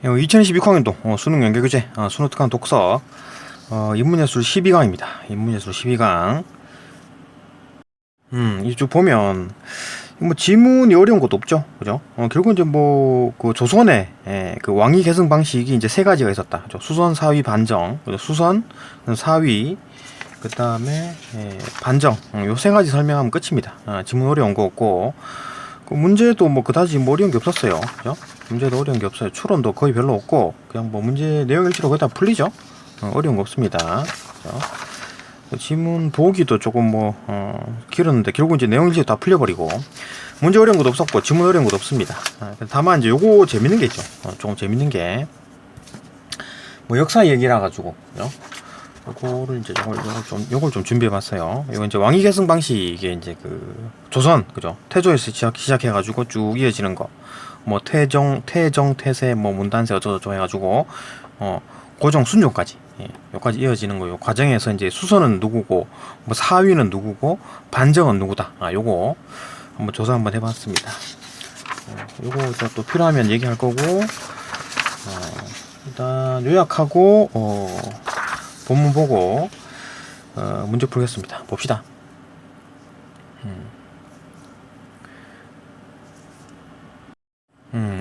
2022 6학년도 수능 연계교재 수능 특강 독서 인문예술 12강입니다. 인문예술 12강. 이쪽 보면 뭐 지문이 어려운 것도 없죠, 그죠? 결국 이제 뭐 그 조선의 그 왕위 계승 방식이 이제 세 가지가 있었다. 그죠? 수선, 사위, 반정. 그죠? 수선, 사위, 그 다음에 반정. 요 세 가지 설명하면 끝입니다. 지문 어려운 거 없고. 그 문제도 뭐 그다지 뭐 어려운 게 없었어요. 그죠? 문제도 어려운 게 없어요. 추론도 거의 별로 없고 그냥 뭐 문제 내용 일치로 거의 다 풀리죠. 어려운 거 없습니다. 그죠? 그 지문 보기도 조금 뭐 길었는데 결국 이제 내용 일치로 다 풀려버리고 문제 어려운 것도 없었고 지문 어려운 것도 없습니다. 다만 이제 요거 재밌는 게 있죠. 조금 재밌는 게 뭐 역사 얘기라 가지고 그죠? 요거를 이제 요걸 좀 준비해봤어요. 이건 이제 왕위 계승 방식이 이제 그 조선 그죠? 태조에서 시작해가지고 쭉 이어지는 거. 뭐 태정, 태세, 뭐 문단세 어쩌고저쩌고 해가지고 고종, 순종까지 여기까지 이어지는 거. 요 과정에서 이제 수선은 누구고, 뭐 사위는 누구고, 반정은 누구다. 요거 한번 조사 한번 해봤습니다. 요거 또 필요하면 얘기할 거고, 일단 요약하고 본문 보고 문제 풀겠습니다. 봅시다.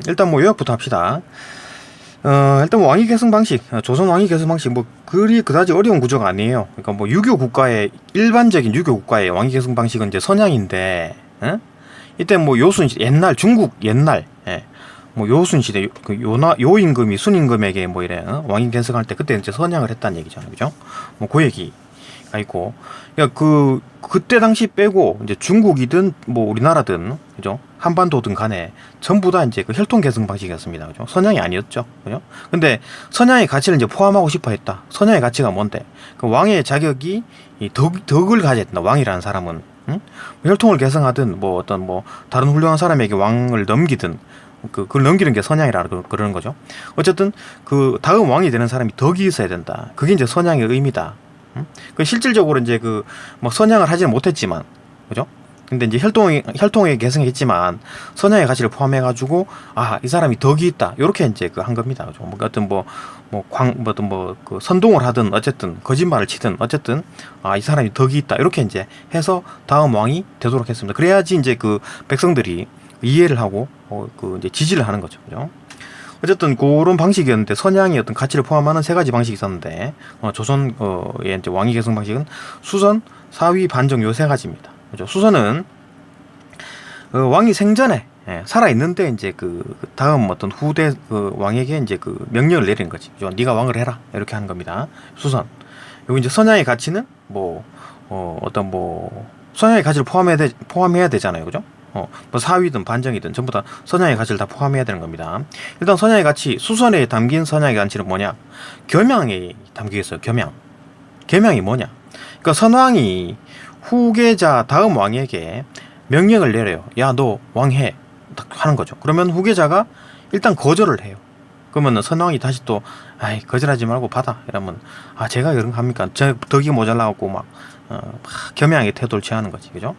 일단 뭐 요약부터 합시다. 일단 뭐 왕위 계승 방식, 조선 왕위 계승 방식 뭐 그다지 어려운 구조가 아니에요. 그러니까 뭐 유교 국가의 일반적인 유교 국가의 왕위 계승 방식은 이제 선양인데, 이때 뭐 요순 옛날 중국 옛날 뭐 요순 시대 그 요임금이 순임금에게 뭐 이래 왕위 계승할 때 그때 이제 선양을 했다는 얘기죠, 그죠? 뭐 그 얘기가 있고, 그러니까 그때 당시 빼고 이제 중국이든 뭐 우리나라든 그죠? 한반도든 간에 전부 다 이제 그 혈통 계승 방식이었습니다, 그죠? 선양이 아니었죠, 그죠? 근데 선양의 가치를 이제 포함하고 싶어했다. 선양의 가치가 뭔데? 그 왕의 자격이 이 덕을 가져야 된다. 왕이라는 사람은 혈통을 계승하든 뭐 어떤 뭐 다른 훌륭한 사람에게 왕을 넘기든 그걸 넘기는 게 선양이라 그러는 거죠. 어쨌든 그 다음 왕이 되는 사람이 덕이 있어야 된다. 그게 이제 선양의 의미다. 그 실질적으로 이제 그 뭐 선양을 하지는 못했지만, 그죠? 근데 이제 혈통에 계승했지만 선양의 가치를 포함해가지고 이 사람이 덕이 있다. 요렇게 이제 그 한 겁니다. 그죠? 뭐 어떤 어떤 그 선동을 하든 어쨌든 거짓말을 치든 어쨌든 이 사람이 덕이 있다. 이렇게 이제 해서 다음 왕이 되도록 했습니다. 그래야지 이제 그 백성들이 이해를 하고 그 이제 지지를 하는 거죠, 그죠? 어쨌든 그런 방식이었는데 선양의 어떤 가치를 포함하는 세 가지 방식이 있었는데 조선의 이제 왕위 계승 방식은 수선, 사위, 반정 요 세 가지입니다, 그죠? 수선은 왕이 생전에 살아 있는데 이제 그 다음 어떤 후대 그 왕에게 이제 그 명령을 내리는 거지, 그죠? 네가 왕을 해라 이렇게 하는 겁니다. 수선. 여기 이제 선양의 가치는 뭐 어떤 뭐 선양의 가치를 포함해야 되잖아요, 그죠? 뭐 사위든 반정이든 전부 다 선양의 가치를 다 포함해야 되는 겁니다. 일단 선양의 가치, 수선에 담긴 선양의 가치는 뭐냐? 겸양에 담겨 있어요. 겸양이 뭐냐? 그러니까 선왕이 후계자 다음 왕에게 명령을 내려요. 야, 너 왕해. 딱 하는 거죠. 그러면 후계자가 일단 거절을 해요. 그러면 선왕이 다시 또 거절하지 말고 받아. 이러면 제가 그런 거 합니까? 저 덕이 모자라갖고 막 겸양의 태도를 취하는 거지, 그죠?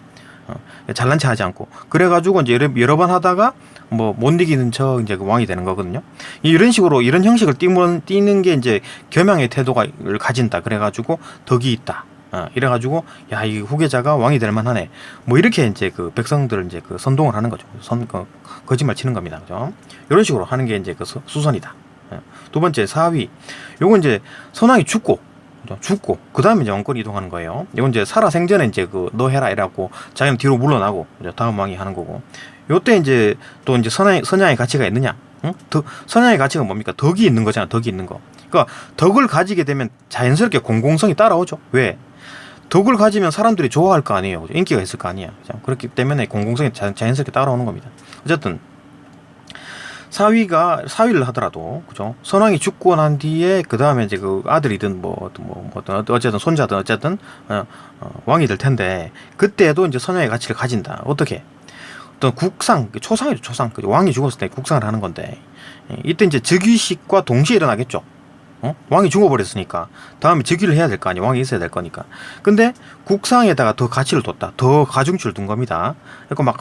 잘난 체 하지 않고. 그래가지고 이제 여러 번 하다가 뭐 못 이기는 척 이제 그 왕이 되는 거거든요. 이런 식으로 이런 형식을 띠는 게 이제 겸양의 태도를 가진다. 그래가지고 덕이 있다. 이래가지고 이 후계자가 왕이 될 만하네. 뭐 이렇게 이제 그 백성들을 이제 그 선동을 하는 거죠. 거짓말 치는 겁니다, 그죠? 이런 식으로 하는 게 이제 그 수선이다. 두 번째 사위. 요건 이제 선왕이 죽고 그 다음에 이제 왕권 이동하는 거예요. 이건 이제 살아 생전에 이제 그 너 해라 이래갖고 자기는 뒤로 물러나고 이제 다음 왕이 하는 거고. 요때 이제 또 이제 선양의 가치가 있느냐? 선양의 가치가 뭡니까? 덕이 있는 거잖아. 덕이 있는 거. 그러니까 덕을 가지게 되면 자연스럽게 공공성이 따라오죠. 왜? 덕을 가지면 사람들이 좋아할 거 아니에요, 그죠? 인기가 있을 거 아니야. 그죠? 그렇기 때문에 공공성이 자연스럽게 따라오는 겁니다. 어쨌든 사위를 하더라도, 그죠? 선왕이 죽고 난 뒤에 그 다음에 이제 그 아들이든 어쨌든 손자든 어쨌든 왕이 될 텐데 그때도 이제 선양의 가치를 가진다. 어떻게? 어떤 국상, 초상이죠, 초상. 그죠? 왕이 죽었을 때 국상을 하는 건데 이때 이제 즉위식과 동시에 일어나겠죠. 왕이 죽어버렸으니까 다음에 즉위를 해야 될 거 아니야. 왕이 있어야 될 거니까. 근데 국상에다가 더 가치를 뒀다. 더 가중치를 둔 겁니다. 그러니까 막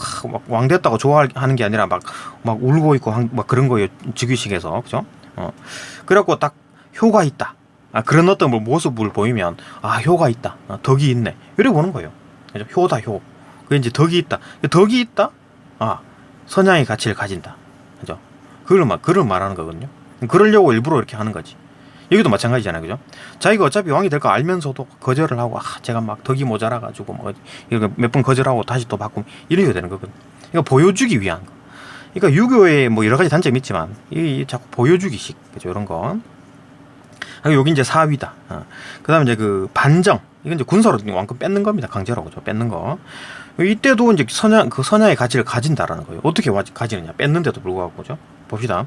왕 됐다고 좋아하는 게 아니라 막 울고 있고 막 그런 거예요. 즉위식에서, 그죠? 그래갖고 딱 효가 있다. 그런 어떤 뭐 모습을 보이면 효가 있다. 덕이 있네. 이래 보는 거예요. 그죠? 효다 효. 그 이제 덕이 있다. 덕이 있다. 선양의 가치를 가진다. 그죠? 그걸 말하는 거거든요. 그러려고 일부러 이렇게 하는 거지. 여기도 마찬가지잖아요. 그죠? 자기가 어차피 왕이 될 거 알면서도 거절을 하고, 제가 막 덕이 모자라가지고, 이렇게 몇 번 거절하고 다시 또 바꾸면 이래야 되는 거거든요. 그러니까 보여주기 위한 거. 그러니까 유교에 뭐 여러 가지 단점이 있지만, 이 자꾸 보여주기식. 그죠? 이런 거. 여기 이제 사위다. 그 다음에 이제 그 반정. 이건 이제 군사로 왕권 뺏는 겁니다. 강제로. 그죠? 뺏는 거. 이때도 이제 선야의 가치를 가진다라는 거예요. 어떻게 가지느냐. 뺏는데도 불구하고. 그죠? 봅시다.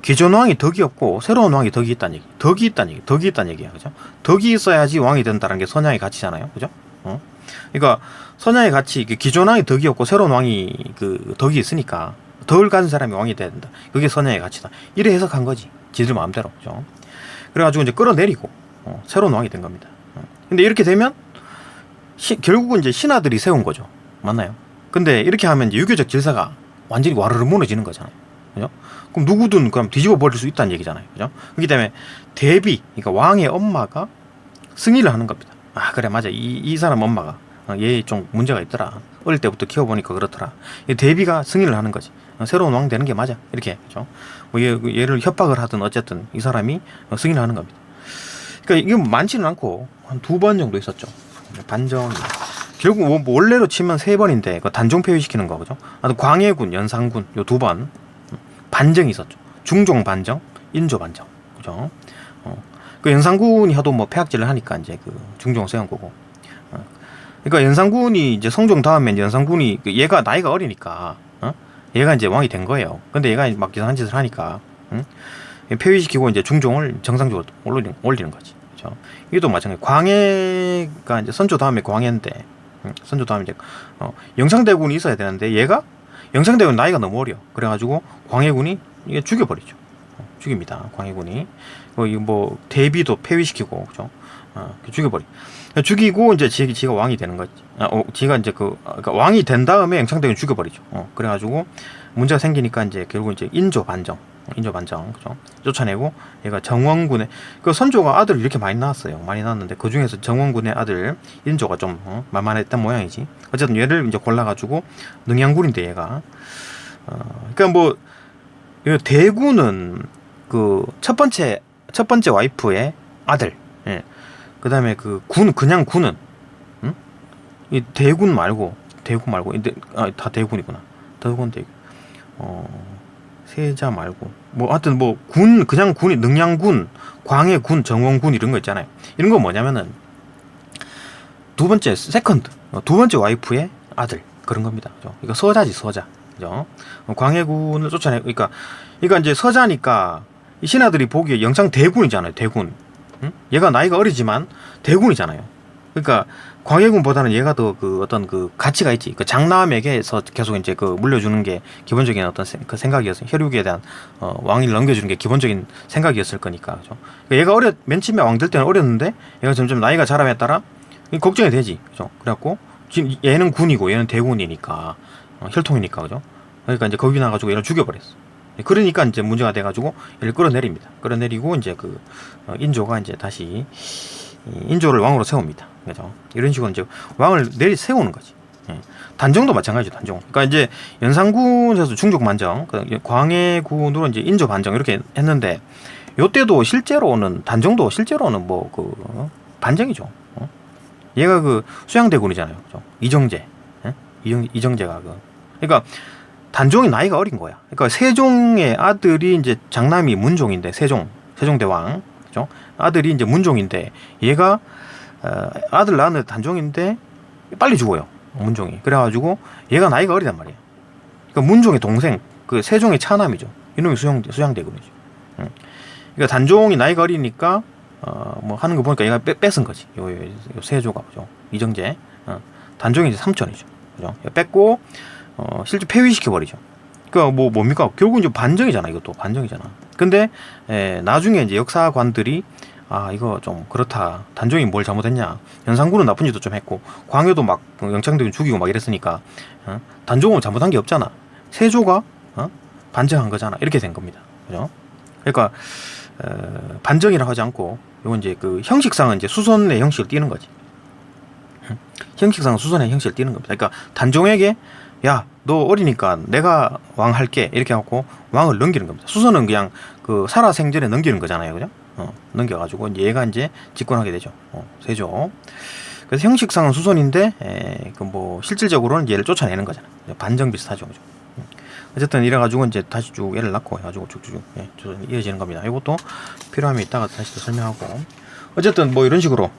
기존 왕이 덕이 없고 새로운 왕이 덕이 있다는 얘기. 덕이 있다는 얘기야. 그죠? 덕이 있어야지 왕이 된다는 게 선야의 가치잖아요. 그죠? 그러니까 선야의 가치, 기존 왕이 덕이 없고 새로운 왕이 그 덕이 있으니까 덕을 가진 사람이 왕이 돼야 된다. 그게 선야의 가치다. 이래 해석한 거지. 지들 마음대로. 그죠? 그래가지고 이제 끌어내리고 새로운 왕이 된 겁니다. 근데 이렇게 되면 결국은 이제 신하들이 세운 거죠. 맞나요? 근데 이렇게 하면 이제 유교적 질서가 완전히 와르르 무너지는 거잖아요. 그죠? 그럼 누구든 그럼 뒤집어 버릴 수 있다는 얘기잖아요. 그죠? 그렇기 때문에 그러니까 왕의 엄마가 승리를 하는 겁니다. 그래, 맞아. 이 사람 엄마가 얘 좀 문제가 있더라. 어릴 때부터 키워보니까 그렇더라. 대비가 승리를 하는 거지. 새로운 왕 되는 게 맞아. 이렇게. 그죠? 얘를 협박을 하든 어쨌든 이 사람이 승리를 하는 겁니다. 그러니까 이게 많지는 않고 한 2번 정도 있었죠. 반정이. 결국 원래로 치면 3번인데 그 단종 폐위시키는 거. 그죠? 광해군, 연산군 요 2번 반정이 있었죠. 중종 반정, 인조 반정. 그죠? 그 연산군이 하도 뭐 폐악질을 하니까 이제 그 중종을 세운 거고. 그러니까 연산군이 이제 성종 다음에 연산군이 얘가 나이가 어리니까 얘가 이제 왕이 된 거예요. 근데 얘가 막 이상한 짓을 하니까 폐위시키고 이제 중종을 정상적으로 올리는 거지. 그죠? 이게도 마찬가지. 광해가 이제 선조 다음에 광해인데 선조 다음에 이제 영창대군이 있어야 되는데 얘가 영창대군 나이가 너무 어려. 그래가지고 광해군이 이게 죽여버리죠. 죽입니다. 광해군이 뭐 대비도 폐위시키고, 그죠? 죽이고 이제 지가 왕이 되는 거지. 지가 이제 그러니까 왕이 된 다음에 영창대군 죽여버리죠. 그래가지고 문제가 생기니까 이제 결국 이제 인조 반정, 그죠? 쫓아내고 얘가 정원군의 선조가 아들 이렇게 많이 낳았어요. 많이 낳았는데 그 중에서 정원군의 아들 인조가 좀 만만했던 모양이지. 어쨌든 얘를 이제 골라가지고 능양군인데 얘가 그러니까 뭐 대군은 그 첫 번째 와이프의 아들. 예. 그다음에 그냥 군은 이 대군 말고 다 대군이구나. 대군 세자 말고 뭐 하여튼 뭐 그냥 군이 능양군, 광해군, 정원군 이런 거 있잖아요. 이런 거 뭐냐면은 두 번째 와이프의 아들 그런 겁니다. 그죠? 이거 서자지 서자. 그죠? 광해군을 쫓아내. 그러니까 이제 서자니까 이 신하들이 보기에 영창 대군이잖아요. 대군. 응? 얘가 나이가 어리지만 대군이잖아요. 그러니까 광해군보다는 얘가 더 어떤 가치가 있지. 장남에게서 계속 이제 물려주는 게 기본적인 어떤 생각이었어요. 혈육에 대한 왕위를 넘겨주는 게 기본적인 생각이었을 거니까. 그죠? 그러니까 얘가 맨 처음에 왕 될 때는 어렸는데 얘가 점점 나이가 자라에 따라 걱정이 되지. 그죠? 그래갖고 지금 얘는 군이고 얘는 대군이니까 혈통이니까. 그죠? 그러니까 이제 거기 나가지고 얘를 죽여버렸어. 그러니까 이제 문제가 돼가지고 얘를 끌어내립니다. 끌어내리고 이제 인조가 이제 다시 인조를 왕으로 세웁니다. 그죠? 이런 식으로 이제 왕을 세우는 거지. 단정도 마찬가지죠. 단정. 그러니까 이제 연산군에서 중종 반정, 광해군으로 이제 인조 반정 이렇게 했는데 요때도 단정도 실제로는 반정이죠. 얘가 수양대군이잖아요. 그죠? 이정재. 이정재가 그러니까 단종이 나이가 어린 거야. 그러니까 세종의 아들이 이제 장남이 문종인데 세종대왕, 그죠? 아들이 이제 문종인데 얘가 아들 낳았는데 단종인데 빨리 죽어요. 문종이. 그래가지고 얘가 나이가 어리단 말이야. 그러니까 문종의 동생, 세종의 차남이죠. 이놈이 수양대군이죠. 그러니까 단종이 나이가 어리니까 뭐 하는 거 보니까 얘가 뺏은 거지. 요 세조가, 그죠? 이정재. 단종이 이제 삼촌이죠. 그죠? 뺏고 실제 폐위시켜버리죠. 그러니까 뭡니까? 결국 이제 반정이잖아. 이것도 반정이잖아. 근데 나중에 이제 역사관들이 이거 좀 그렇다. 단종이 뭘 잘못했냐? 연산군은 나쁜 짓도 좀 했고 광해도 막 영창대군 죽이고 막 이랬으니까 단종은 잘못한 게 없잖아. 세조가 반정한 거잖아. 이렇게 된 겁니다. 그죠? 그러니까 반정이라고 하지 않고 이건 이제 그 형식상은 이제 수선의 형식을 띠는 거지. 형식상은 수선의 형식을 띠는 겁니다. 그러니까 단종에게 야, 너 어리니까 내가 왕 할게 이렇게 하고 왕을 넘기는 겁니다. 수선은 그냥 그 살아생전에 넘기는 거잖아요, 그죠? 넘겨가지고 이제 얘가 이제 집권하게 되죠. 세조. 그래서 형식상은 수선인데 그 뭐 실질적으로는 얘를 쫓아내는 거잖아요. 반정 비슷하죠, 그죠? 어쨌든 이래가지고 이제 다시 쭉 얘를 낳고 해가지고 쭉쭉쭉 조선이 이어지는 겁니다. 이것도 필요하면 이따가 다시 또 설명하고. 어쨌든 뭐 이런 식으로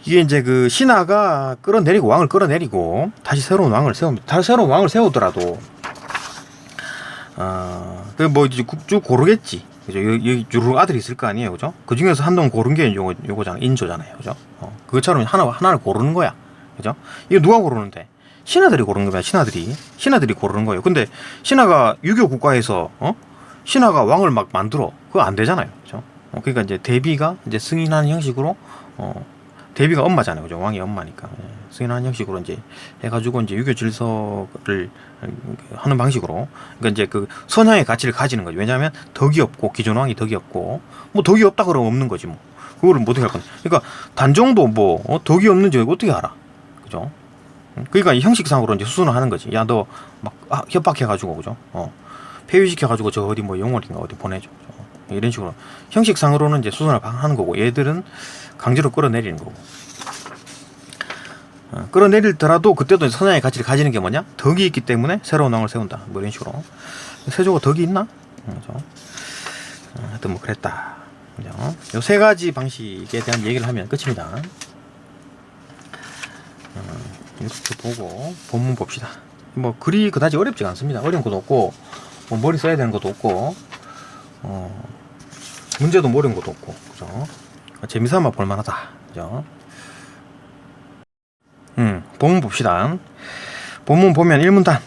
이게 이제 그 신하가 끌어내리고 왕을 끌어내리고 다시 새로운 왕을 세웁니다. 다시 새로운 왕을 세우더라도 그 뭐 이제 쭉 고르겠지. 그죠? 여기 주로 아들이 있을 거 아니에요, 그죠? 그 중에서 한 놈 고른 게 요거잖아, 인조잖아요, 그죠? 그것처럼 하나를 고르는 거야, 그죠? 이거 누가 고르는데? 신하들이 고르는 거야, 신하들이 고르는 거예요. 근데 신하가 유교 국가에서 신하가 왕을 막 만들어, 그거 안 되잖아요, 그죠? 그러니까 이제 대비가 이제 승인하는 형식으로 대비가 엄마잖아요, 그죠? 왕이 엄마니까 승인하는 형식으로 이제 해가지고 이제 유교 질서를 하는 방식으로, 그러니까 이제 그 선양의 가치를 가지는 거죠. 왜냐하면 덕이 없고 기존 왕이 덕이 없고 뭐 덕이 없다 그러면 없는 거지 뭐. 그거를 뭐 어떻게 할 건데? 그러니까 단종도 뭐 덕이 없는지 어떻게 알아, 그죠? 그러니까 이 형식상으로 이제 수순을 하는 거지. 야, 너 막 협박해가지고, 그죠? 폐위시켜가지고 저 어디 뭐 영월인가 어디 보내줘. 이런 식으로 형식상으로는 이제 수순을 하는 거고, 얘들은 강제로 끌어내리는 거고. 끌어내리더라도 그때도 선양의 가치를 가지는 게 뭐냐? 덕이 있기 때문에 새로운 왕을 세운다. 뭐 이런 식으로. 세조가 덕이 있나? 그죠? 하여튼 뭐 그랬다. 그죠? 요 세 가지 방식에 대한 얘기를 하면 끝입니다. 이렇게 보고 본문 봅시다. 뭐 글이 그다지 어렵지가 않습니다. 어려운 것도 없고 뭐 머리 써야 되는 것도 없고 문제도 어려운 것도 없고, 그죠? 재미삼아 볼만하다, 그죠? 본문 봅시다. 본문 보면 1문단.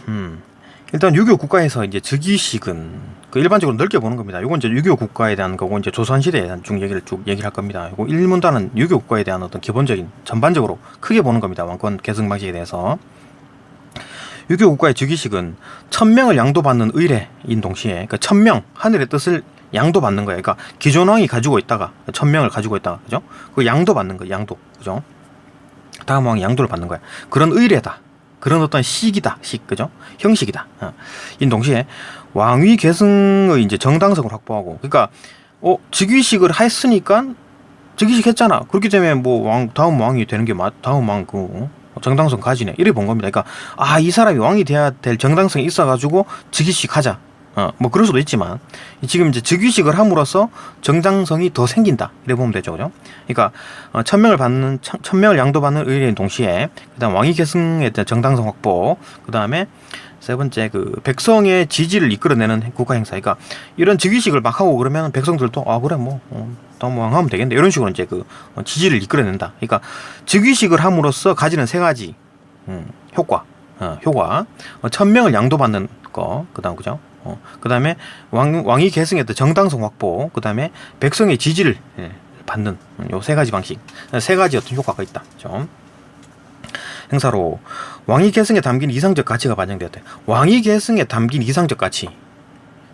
일단 유교 국가에서 이제 즉위식은 그 일반적으로 넓게 보는 겁니다. 이건 이제 유교 국가에 대한 거고, 이제 조선시대에 대한 얘기를 할 겁니다. 이거 1문단은 유교 국가에 대한 어떤 기본적인 전반적으로 크게 보는 겁니다. 왕권 계승 방식에 대해서. 유교 국가의 즉위식은 천명을 양도받는 의례인 동시에, 그러니까 천명, 하늘의 뜻을 양도받는 거예요. 그러니까 기존 왕이 가지고 있다가 천명을 가지고 있다가, 그죠? 그 양도받는 거예요. 양도, 그죠? 다음 왕이 양도를 받는 거야. 그런 의례다. 그런 어떤 식이다. 그죠? 형식이다. 인 동시에 왕위 계승의 이제 정당성을 확보하고, 그러니까 즉위식을 했으니까 즉위식 했잖아. 그렇기 때문에 뭐 다음 왕이 되는 게 다음 왕 정당성 가지네. 이래 본 겁니다. 그러니까 이 사람이 왕이 돼야 될 정당성이 있어가지고 즉위식 하자. 뭐 그럴 수도 있지만 지금 이제 즉위식을 함으로써 정당성이 더 생긴다. 이래 보면 되죠, 그죠? 그러니까 천명을 양도받는 의례인 동시에 그다음 왕위 계승에 대한 정당성 확보, 그다음에 세 번째 그 백성의 지지를 이끌어내는 국가 행사. 그러니까 이런 즉위식을 막 하고 그러면 백성들도 그래 뭐 다음 왕 하면 되겠네. 이런 식으로 이제 그 지지를 이끌어낸다. 그러니까 즉위식을 함으로써 가지는 세 가지 효과. 천명을 양도받는 거, 그다음, 그죠? 그 다음에 왕위 계승에 대한 정당성 확보, 그 다음에 백성의 지지를 받는 요 세 가지 방식, 세 가지 어떤 효과가 있다. 그죠? 행사로 왕위 계승에 담긴 이상적 가치가 반영되었대. 왕위 계승에 담긴 이상적 가치.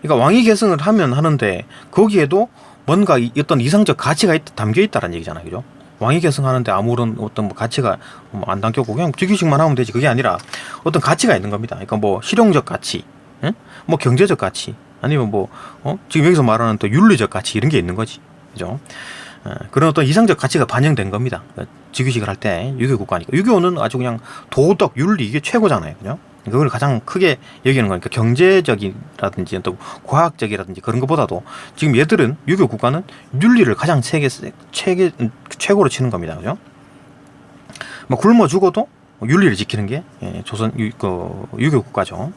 그러니까 왕위 계승을 하는데 거기에도 뭔가 어떤 이상적 가치가 담겨 있다라는 얘기잖아요, 그죠? 왕위 계승하는데 아무런 어떤 뭐 가치가 안 담겼고 그냥 즉위식만 하면 되지, 그게 아니라 어떤 가치가 있는 겁니다. 그러니까 뭐 실용적 가치, 뭐 경제적 가치, 아니면 뭐 지금 여기서 말하는 또 윤리적 가치, 이런 게 있는 거지, 그죠? 그런 어떤 이상적 가치가 반영된 겁니다. 즉위식을 할 때 유교 국가니까. 유교는 아주 그냥 도덕, 윤리, 이게 최고잖아요, 그죠? 그걸 가장 크게 여기는 거니까 경제적이라든지 또 과학적이라든지 그런 것보다도 지금 얘들은 유교 국가는 윤리를 가장 최고로 치는 겁니다, 그죠? 뭐 굶어 죽어도 윤리를 지키는 게 조선 유교 국가죠.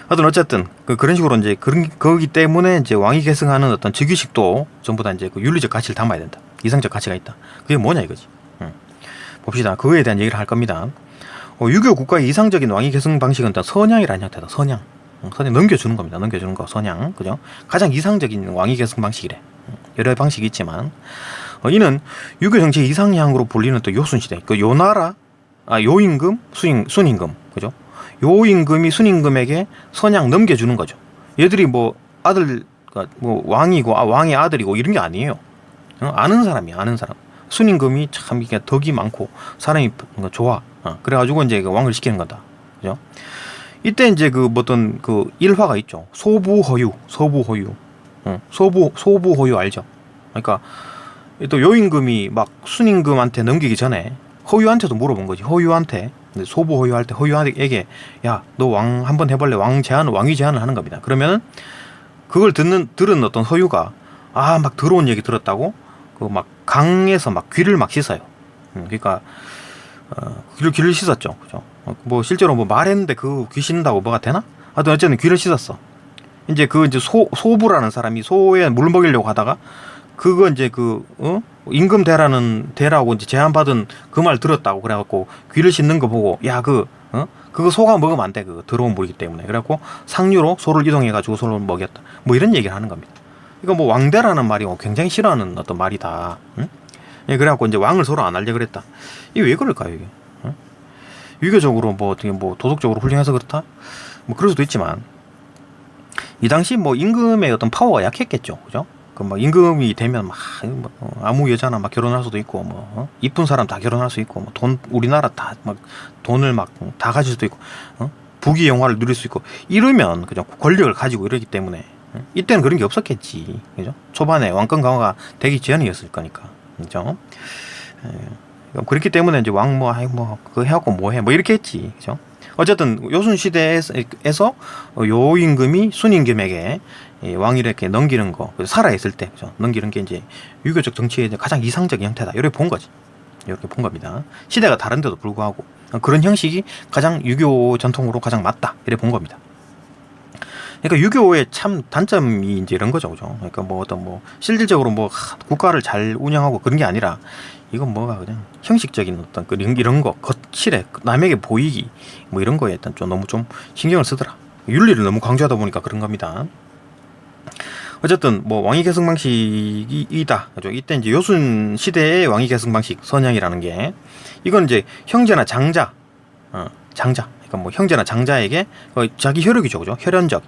하여튼 어쨌든 그런 식으로 이제 거기 때문에 이제 왕위 계승하는 어떤 즉위식도 전부 다 이제 그 윤리적 가치를 담아야 된다. 이상적 가치가 있다. 그게 뭐냐 이거지. 봅시다. 그거에 대한 얘기를 할 겁니다. 유교 국가의 이상적인 왕위 계승 방식은 일단 선양이라는 형태다. 선양 넘겨주는 겁니다. 넘겨주는 거, 선양, 그죠? 가장 이상적인 왕위 계승 방식이래. 여러 방식이 있지만 이는 유교 정치의 이상향으로 불리는 또 요순시대. 그 요나라, 요임금, 순임금, 그죠? 요임금이 순임금에게 선양 넘겨주는 거죠. 얘들이 뭐 아들 그러니까 뭐 왕이고 왕의 아들이고 이런 게 아니에요. 아는 사람이야, 아는 사람. 순임금이 참 이게 덕이 많고 사람이 좋아. 그래가지고 이제 왕을 시키는 거다. 그죠? 이때 이제 그 어떤 그 일화가 있죠. 소부허유, 소부허유, 소부허유 알죠? 그러니까 또 요임금이 막 순임금한테 넘기기 전에 허유한테도 물어본 거지. 허유한테 소부허유 할 때 허유에게 야, 너 왕 한번 해볼래? 왕위 제안을 하는 겁니다. 그러면은 그걸 들은 어떤 허유가 막 더러운 얘기 들었다고 그 막 강에서 막 귀를 막 씻어요. 그러니까 귀를 씻었죠. 그죠? 뭐 실제로 뭐 말했는데 그 귀 씻는다고 뭐가 되나? 하여튼 어쨌든 귀를 씻었어. 이제 이제 소부라는 사람이 소에 물 먹이려고 하다가 그거 이제 임금 대라고 이제 제안받은 그 말 들었다고 그래갖고 귀를 씻는 거 보고 야 그거 소가 먹으면 안 돼. 그거 더러운 물이기 때문에. 그래갖고 상류로 소를 이동해가지고 소를 먹였다. 뭐 이런 얘기를 하는 겁니다. 이거 뭐 왕대라는 말이 굉장히 싫어하는 어떤 말이다. 응? 예, 그래갖고 이제 왕을 서로 안 하려 그랬다. 이게 왜 그럴까요, 이게? 응? 유교적으로 뭐 어떻게 뭐 도덕적으로 훌륭해서 그렇다? 뭐 그럴 수도 있지만 이 당시 뭐 임금의 어떤 파워가 약했겠죠, 그죠? 그 뭐 임금이 되면 막 아무 여자나 막 결혼할 수도 있고 뭐 이쁜 사람 다 결혼할 수 있고 뭐 우리나라 다 막 돈을 막 다 가질 수도 있고 부귀 영화를 누릴 수 있고 이러면 그죠? 권력을 가지고 이러기 때문에 이때는 그런 게 없었겠지, 그죠? 초반에 왕권 강화가 되기 전이었을 거니까, 그죠? 그렇기 때문에 이제 왕 그거 해갖고 뭐 해, 뭐 이렇게 했지, 그죠? 어쨌든 요순 시대에서 요임금이 순임금에게 왕위를 이렇게 넘기는 거, 살아있을 때, 그죠? 넘기는 게 이제 유교적 정치의 가장 이상적인 형태다. 이렇게 본 거지. 이렇게 본 겁니다. 시대가 다른데도 불구하고 그런 형식이 가장 유교 전통으로 가장 맞다. 이렇게 본 겁니다. 그러니까 유교의 참 단점이 이제 이런 거죠, 그죠? 그러니까 뭐 어떤 뭐 실질적으로 뭐 국가를 잘 운영하고 그런 게 아니라 이건 뭐가 그냥 형식적인 어떤 이런 거 거칠에 남에게 보이기 뭐 이런 거에 일단 좀 너무 좀 신경을 쓰더라. 윤리를 너무 강조하다 보니까 그런 겁니다. 어쨌든 뭐 왕위 계승 방식이다, 그죠? 이때 이제 요순 시대의 왕위 계승 방식 선양이라는 게 이건 이제 형제나 장자, 그러니까 뭐 형제나 장자에게 자기 혈육이죠, 그죠? 혈연적.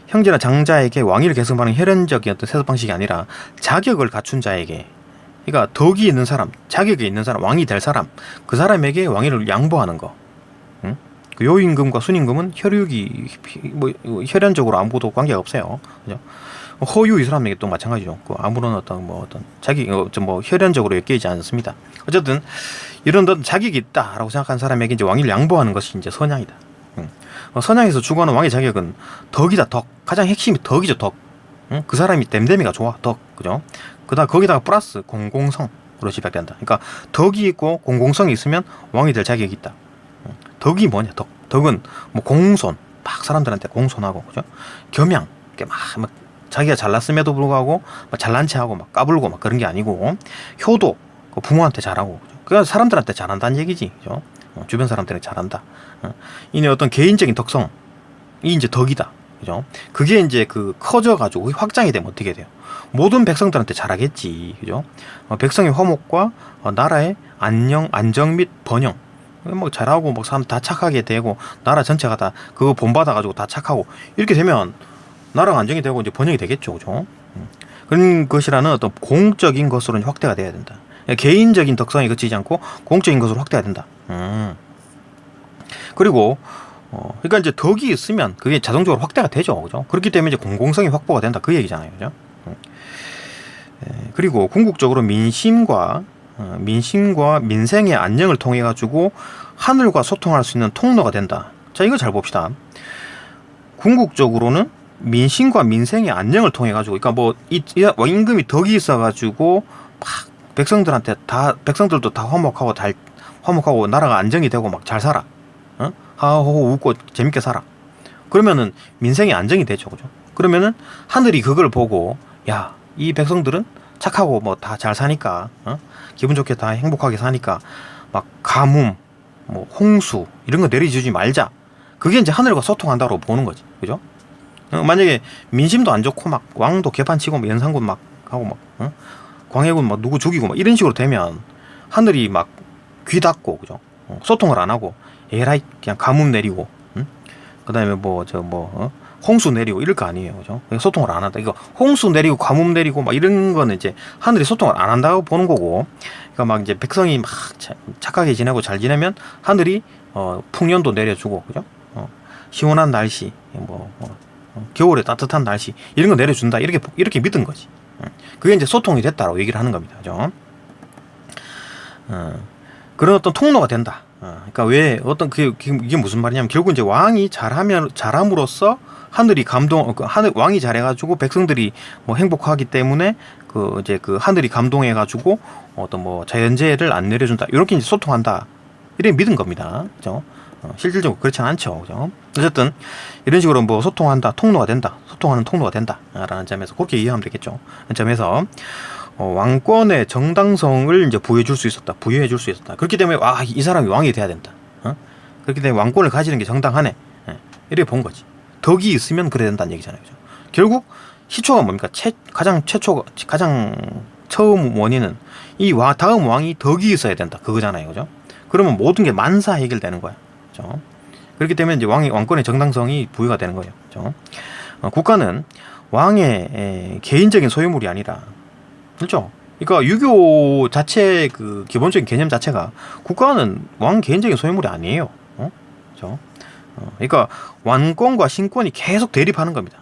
형제나 장자에게 왕위를 계승하는 혈연적인 어떤 세습 방식이 아니라 자격을 갖춘 자에게, 그러니까 덕이 있는 사람, 자격이 있는 사람, 왕이 될 사람, 그 사람에게 왕위를 양보하는 거. 그 요임금과 순임금은 혈육이 뭐 혈연적으로 아무것도 관계가 없어요, 그죠? 허유 이 사람에게 또 마찬가지죠. 그 아무런 어떤 자기 뭐 혈연적으로 엮이지 않습니다. 어쨌든 이런 자격이 있다라고 생각하는 사람에게 이제 왕위를 양보하는 것이 이제 선양이다. 선양에서 추구하는 왕의 자격은 덕이다, 덕. 가장 핵심이 덕이죠, 덕. 그 사람이 댐댐이가 좋아, 덕, 그죠? 그다음 거기다가 플러스 공공성으로 집약된다. 그러니까 덕이 있고 공공성이 있으면 왕이 될 자격이 있다. 덕이 뭐냐, 덕. 덕은 뭐 공손, 막 사람들한테 공손하고, 그죠? 겸양, 이렇게 막 자기가 잘났음에도 불구하고 막 잘난 체하고 막 까불고 막 그런 게 아니고, 효도, 부모한테 잘하고, 그죠? 그러니까 사람들한테 잘한다는 얘기지, 그죠? 주변 사람들한테 잘한다. 이내 어떤 개인적인 덕성이 이제 덕이다, 그죠? 그게 이제 커져가지고 확장이 되면 어떻게 돼요? 모든 백성들한테 잘하겠지, 그죠? 백성의 화목과 나라의 안정 및 번영, 뭐 잘하고 뭐 사람 다 착하게 되고 나라 전체가 다 그거 본받아가지고 다 착하고 이렇게 되면 나라가 안정이 되고 이제 번영이 되겠죠, 그죠? 그런 것이라는 어떤 공적인 것으로 확대가 돼야 된다. 개인적인 덕성이 그치지 않고 공적인 것으로 확대가 된다. 그리고 그러니까 이제 덕이 있으면 그게 자동적으로 확대가 되죠, 그죠? 그렇기 때문에 이제 공공성이 확보가 된다, 그 얘기잖아요, 그죠? 그리고 궁극적으로 민심과 민생의 안녕을 통해 가지고 하늘과 소통할 수 있는 통로가 된다. 자, 이거 잘 봅시다. 궁극적으로는 민심과 민생의 안녕을 통해 가지고, 그러니까 뭐 임금이 덕이 있어 가지고 막 백성들도 다 화목하고 나라가 안정이 되고 막 잘 살아. 하하호호 웃고 재밌게 살아. 그러면은 민생이 안정이 되죠, 그죠? 그러면은 하늘이 그걸 보고 야, 이 백성들은 착하고 뭐 다 잘 사니까 기분 좋게 다 행복하게 사니까 막 가뭄, 뭐 홍수 이런 거 내려주지 말자. 그게 이제 하늘과 소통한다고 보는 거지, 그죠? 만약에 민심도 안 좋고 막 왕도 개판치고 뭐 연산군 막 하고 막 광해군 막 누구 죽이고 막 이런 식으로 되면 하늘이 막 귀 닫고, 그죠? 소통을 안 하고 에라이 그냥 가뭄 내리고, 그다음에 홍수 내리고 이럴 거 아니에요, 그죠? 소통을 안 한다. 이거 홍수 내리고 가뭄 내리고 막 이런 거는 이제 하늘이 소통을 안 한다고 보는 거고, 그러니까 막 이제 백성이 막 착하게 지내고 잘 지내면 하늘이 풍년도 내려주고, 그죠? 시원한 날씨, 겨울에 따뜻한 날씨 이런 거 내려준다. 이렇게 믿은 거지. 그게 이제 소통이 됐다라고 얘기를 하는 겁니다, 그죠? 그런 어떤 통로가 된다. 그러니까 왜 어떤 이게 무슨 말이냐면 결국 이제 왕이 잘함으로써 하늘이 왕이 잘해가지고 백성들이 뭐 행복하기 때문에 이제 하늘이 감동해가지고 어떤 뭐 자연재해를 안 내려준다. 이렇게 이제 소통한다. 이렇게 믿은 겁니다, 그죠? 실질적으로 그렇지는 않죠, 그죠? 어쨌든 이런 식으로 뭐 소통한다, 통로가 된다, 소통하는 통로가 된다라는 점에서 그렇게 이해하면 되겠죠. 그 점에서 왕권의 정당성을 이제 부여해 줄 수 있었다. 그렇기 때문에 이 사람이 왕이 돼야 된다. 그렇기 때문에 왕권을 가지는 게 정당하네. 이렇게 본 거지. 덕이 있으면 그래야 된다는 얘기잖아요, 그죠? 결국 시초가 뭡니까? 가장 처음 원인은 다음 왕이 덕이 있어야 된다. 그거잖아요, 그죠? 그러면 모든 게 만사 해결되는 거야, 그죠? 그렇기 때문에 이제 왕권의 정당성이 부여가 되는 거예요, 그죠? 국가는 왕의 개인적인 소유물이 아니라, 그렇죠? 그러니까 유교 자체 기본적인 개념 자체가 국가는 왕 개인적인 소유물이 아니에요. 그렇죠? 그러니까 왕권과 신권이 계속 대립하는 겁니다.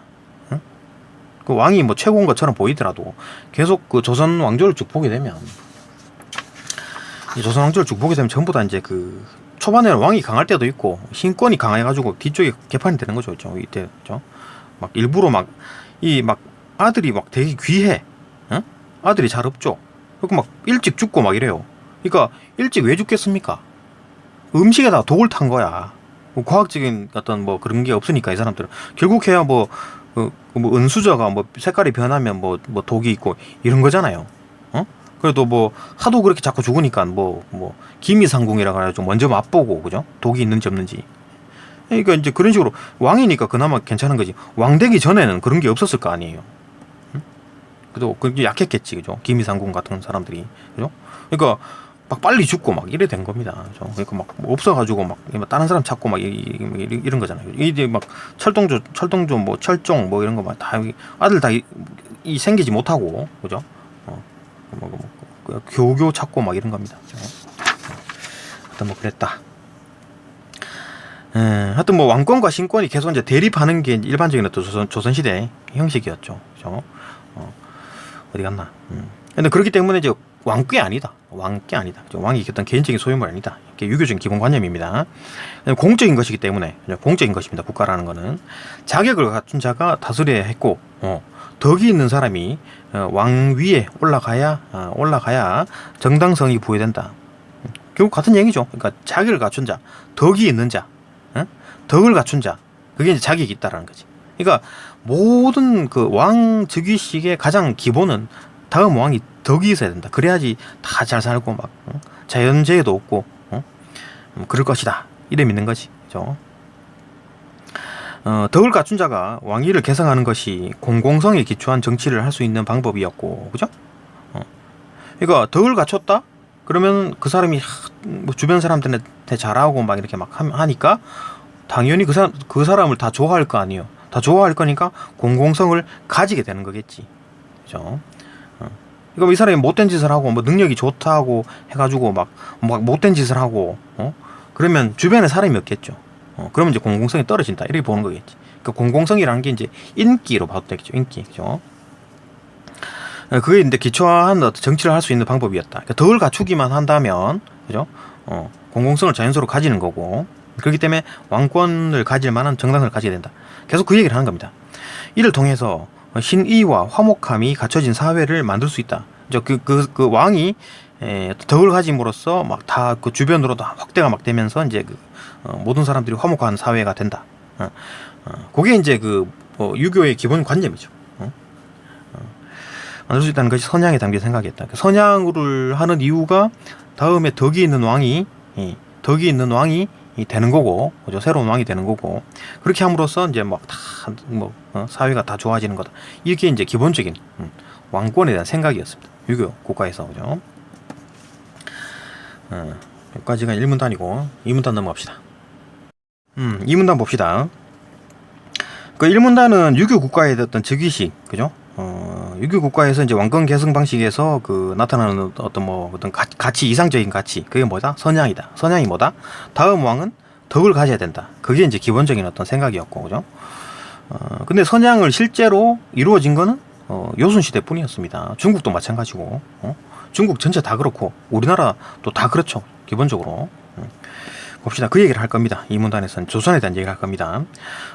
그 왕이 뭐 최고인 것처럼 보이더라도 계속 조선 왕조를 쭉 보게 되면 전부 다 이제 초반에는 왕이 강할 때도 있고 신권이 강해가지고 뒤쪽에 개판이 되는 거죠, 그렇죠? 이때, 그렇죠? 막 일부러 아들이 되게 귀해. 아들이 잘 없죠. 그리고 막 일찍 죽고 막 이래요. 그러니까 일찍 왜 죽겠습니까? 음식에다가 독을 탄 거야. 뭐 과학적인 어떤 뭐 그런 게 없으니까 이 사람들은 결국해야 은수저가 색깔이 변하면 독이 있고 이런 거잖아요. 그래도 하도 그렇게 자꾸 죽으니까 기미상궁이라 그래가지고 먼저 맛보고, 그죠? 독이 있는지 없는지. 그러니까 이제 그런 식으로 왕이니까 그나마 괜찮은 거지. 왕 되기 전에는 그런 게 없었을 거 아니에요. 그래도 그게 약했겠지, 그죠? 기미상궁 같은 사람들이, 그죠? 그러니까 빨리 죽고 이래 된 겁니다, 그죠? 그러니까 없어가지고 다른 사람 찾고 이런 거잖아요. 이제 철동조 철종 이런 거 다 아들 다 생기지 못하고, 그죠? 교교 찾고 이런 겁니다, 그죠? 하여튼 그랬다. 하여튼 왕권과 신권이 계속 이제 대립하는 게 일반적인 어떤 조선시대 형식이었죠, 그죠? 어디 갔나? 근데 그렇기 때문에 이제 왕께 아니다. 왕이 어떤 개인적인 소유물 아니다. 이게 유교적인 기본관념입니다. 공적인 것이기 때문에 공적인 것입니다. 국가라는 거는 자격을 갖춘 자가 다스려야 했고, 덕이 있는 사람이 왕 위에 올라가야 정당성이 부여된다. 결국 같은 얘기죠. 그러니까 자격을 갖춘 자, 덕이 있는 자, 덕을 갖춘 자, 그게 이제 자격이 있다라는 거지. 그러니까 모든 왕 즉위식의 가장 기본은 다음 왕이 덕이 있어야 된다. 그래야지 다 잘 살고 자연재해도 없고 그럴 것이다. 이래 믿는 거지, 그죠? 덕을 갖춘 자가 왕위를 계승하는 것이 공공성에 기초한 정치를 할 수 있는 방법이었고, 그죠? 그러니까 덕을 갖췄다? 그러면 그 사람이 주변 사람들한테 잘하고 이렇게 하니까 당연히 그 사람을 다 좋아할 거 아니에요. 다 좋아할 거니까 공공성을 가지게 되는 거겠지, 그죠? 그러니까 이 사람이 못된 짓을 하고 능력이 좋다고 해가지고 못된 짓을 하고 그러면 주변에 사람이 없겠죠. 그러면 이제 공공성이 떨어진다, 이렇게 보는 거겠지. 그러니까 공공성이라는 게 이제 인기로 봐도 되겠죠, 인기, 그죠? 그게 이제 기초한 어떤 정치를 할 수 있는 방법이었다. 그러니까 덕을 갖추기만 한다면, 그죠? 공공성을 자연스러워 가지는 거고, 그렇기 때문에 왕권을 가질 만한 정당성을 가지게 된다. 계속 그 얘기를 하는 겁니다. 이를 통해서 신의와 화목함이 갖춰진 사회를 만들 수 있다. 그 왕이 덕을 가짐으로써 다 주변으로 다 확대가 되면서 이제 모든 사람들이 화목한 사회가 된다. 그게 이제 유교의 기본 관념이죠. 만들 수 있다는 것이 선양에 담긴 생각이었다. 선양을 하는 이유가 다음에 덕이 있는 왕이 되는 거고, 그죠? 새로운 왕이 되는 거고, 그렇게 함으로써 이제 사회가 다 좋아지는 거다. 이게 이제 기본적인 왕권에 대한 생각이었습니다. 유교 국가에서, 그죠? 여기까지가 1문단이고 2문단 넘어갑시다. 2문단 봅시다. 그 일문단은 유교 국가의 어떤 즉위식, 그죠? 유교 국가에서 이제 왕권 계승 방식에서 그 나타나는 어떤 뭐 어떤 가치, 이상적인 가치, 그게 뭐다? 선양이다. 선양이 뭐다? 다음 왕은 덕을 가져야 된다. 그게 이제 기본적인 어떤 생각이었고, 그죠? 근데 선양을 실제로 이루어진 거는 요순 시대뿐이었습니다. 중국도 마찬가지고, 중국 전체 다 그렇고 우리나라도 다 그렇죠. 기본적으로. 봅시다. 그 얘기를 할 겁니다. 이 문단에서는 조선에 대한 얘기를 할 겁니다.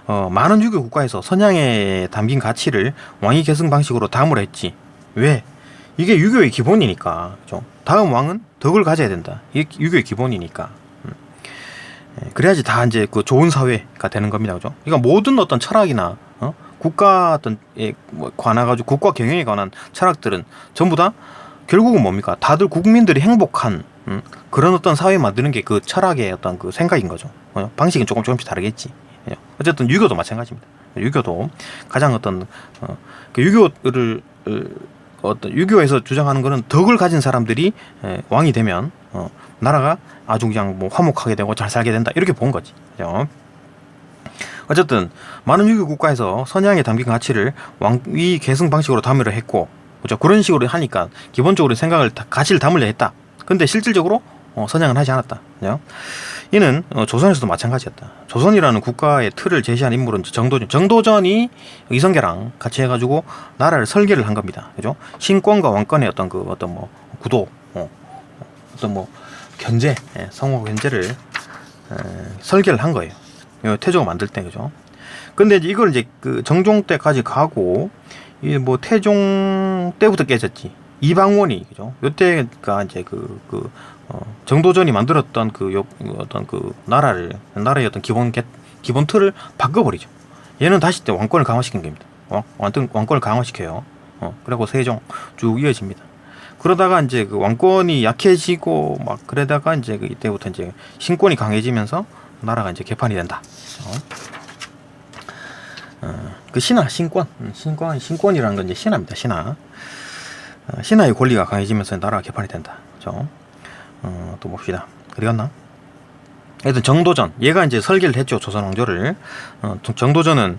많은 유교 국가에서 선양에 담긴 가치를 왕위 계승 방식으로 담으려 했지. 왜? 이게 유교의 기본이니까. 그죠? 다음 왕은 덕을 가져야 된다. 이게 유교의 기본이니까. 그래야지 다 이제 그 좋은 사회가 되는 겁니다. 그죠? 그러니까 모든 어떤 철학이나 국가 어떤 뭐 관해가지고 국가 경영에 관한 철학들은 전부 다 결국은 뭡니까? 다들 국민들이 행복한 그런 어떤 사회 만드는 게 그 철학의 어떤 그 생각인 거죠. 방식은 조금씩 다르겠지. 어쨌든 유교도 마찬가지입니다. 유교도 가장 어떤 그 유교를 어떤 유교에서 주장하는 거는 덕을 가진 사람들이 왕이 되면 나라가 아주 그냥 뭐 화목하게 되고 잘 살게 된다 이렇게 본 거지. 그죠? 어쨌든 많은 유교 국가에서 선양에 담긴 가치를 왕위 계승 방식으로 담으려 했고, 그죠? 그런 식으로 하니까 기본적으로 생각을 가치를 담으려 했다. 근데 실질적으로 선양은 하지 않았다. 그죠? 이는 조선에서도 마찬가지였다. 조선이라는 국가의 틀을 제시한 인물은 정도전. 정도전이 이성계랑 같이 해가지고 나라를 설계를 한 겁니다. 그죠? 신권과 왕권의 어떤 그 어떤 뭐 구도, 어떤 뭐 견제, 성호 견제를 설계를 한 거예요. 태조가 만들 때, 그죠? 근데 이제 이걸 이제 그 정종 때까지 가고, 이 뭐 태종 때부터 깨졌지. 이방원이, 그죠? 요때가 이제 정도전이 만들었던 어떤 나라의 어떤 기본 틀을 바꿔버리죠. 얘는 다시 또 왕권을 강화시킨 겁니다. 왕권을 강화시켜요. 그리고 세종 쭉 이어집니다. 그러다가 이제 그 왕권이 약해지고 막 그러다가 이제 이때부터 이제 신권이 강해지면서 나라가 이제 개판이 된다. 그 신권이라는 건 이제 신하입니다. 신하의 권리가 강해지면서 나라가 개판이 된다. 그죠? 또 봅시다. 어디 갔나? 하여튼 정도전, 얘가 이제 설계를 했죠. 조선 왕조를. 정도전은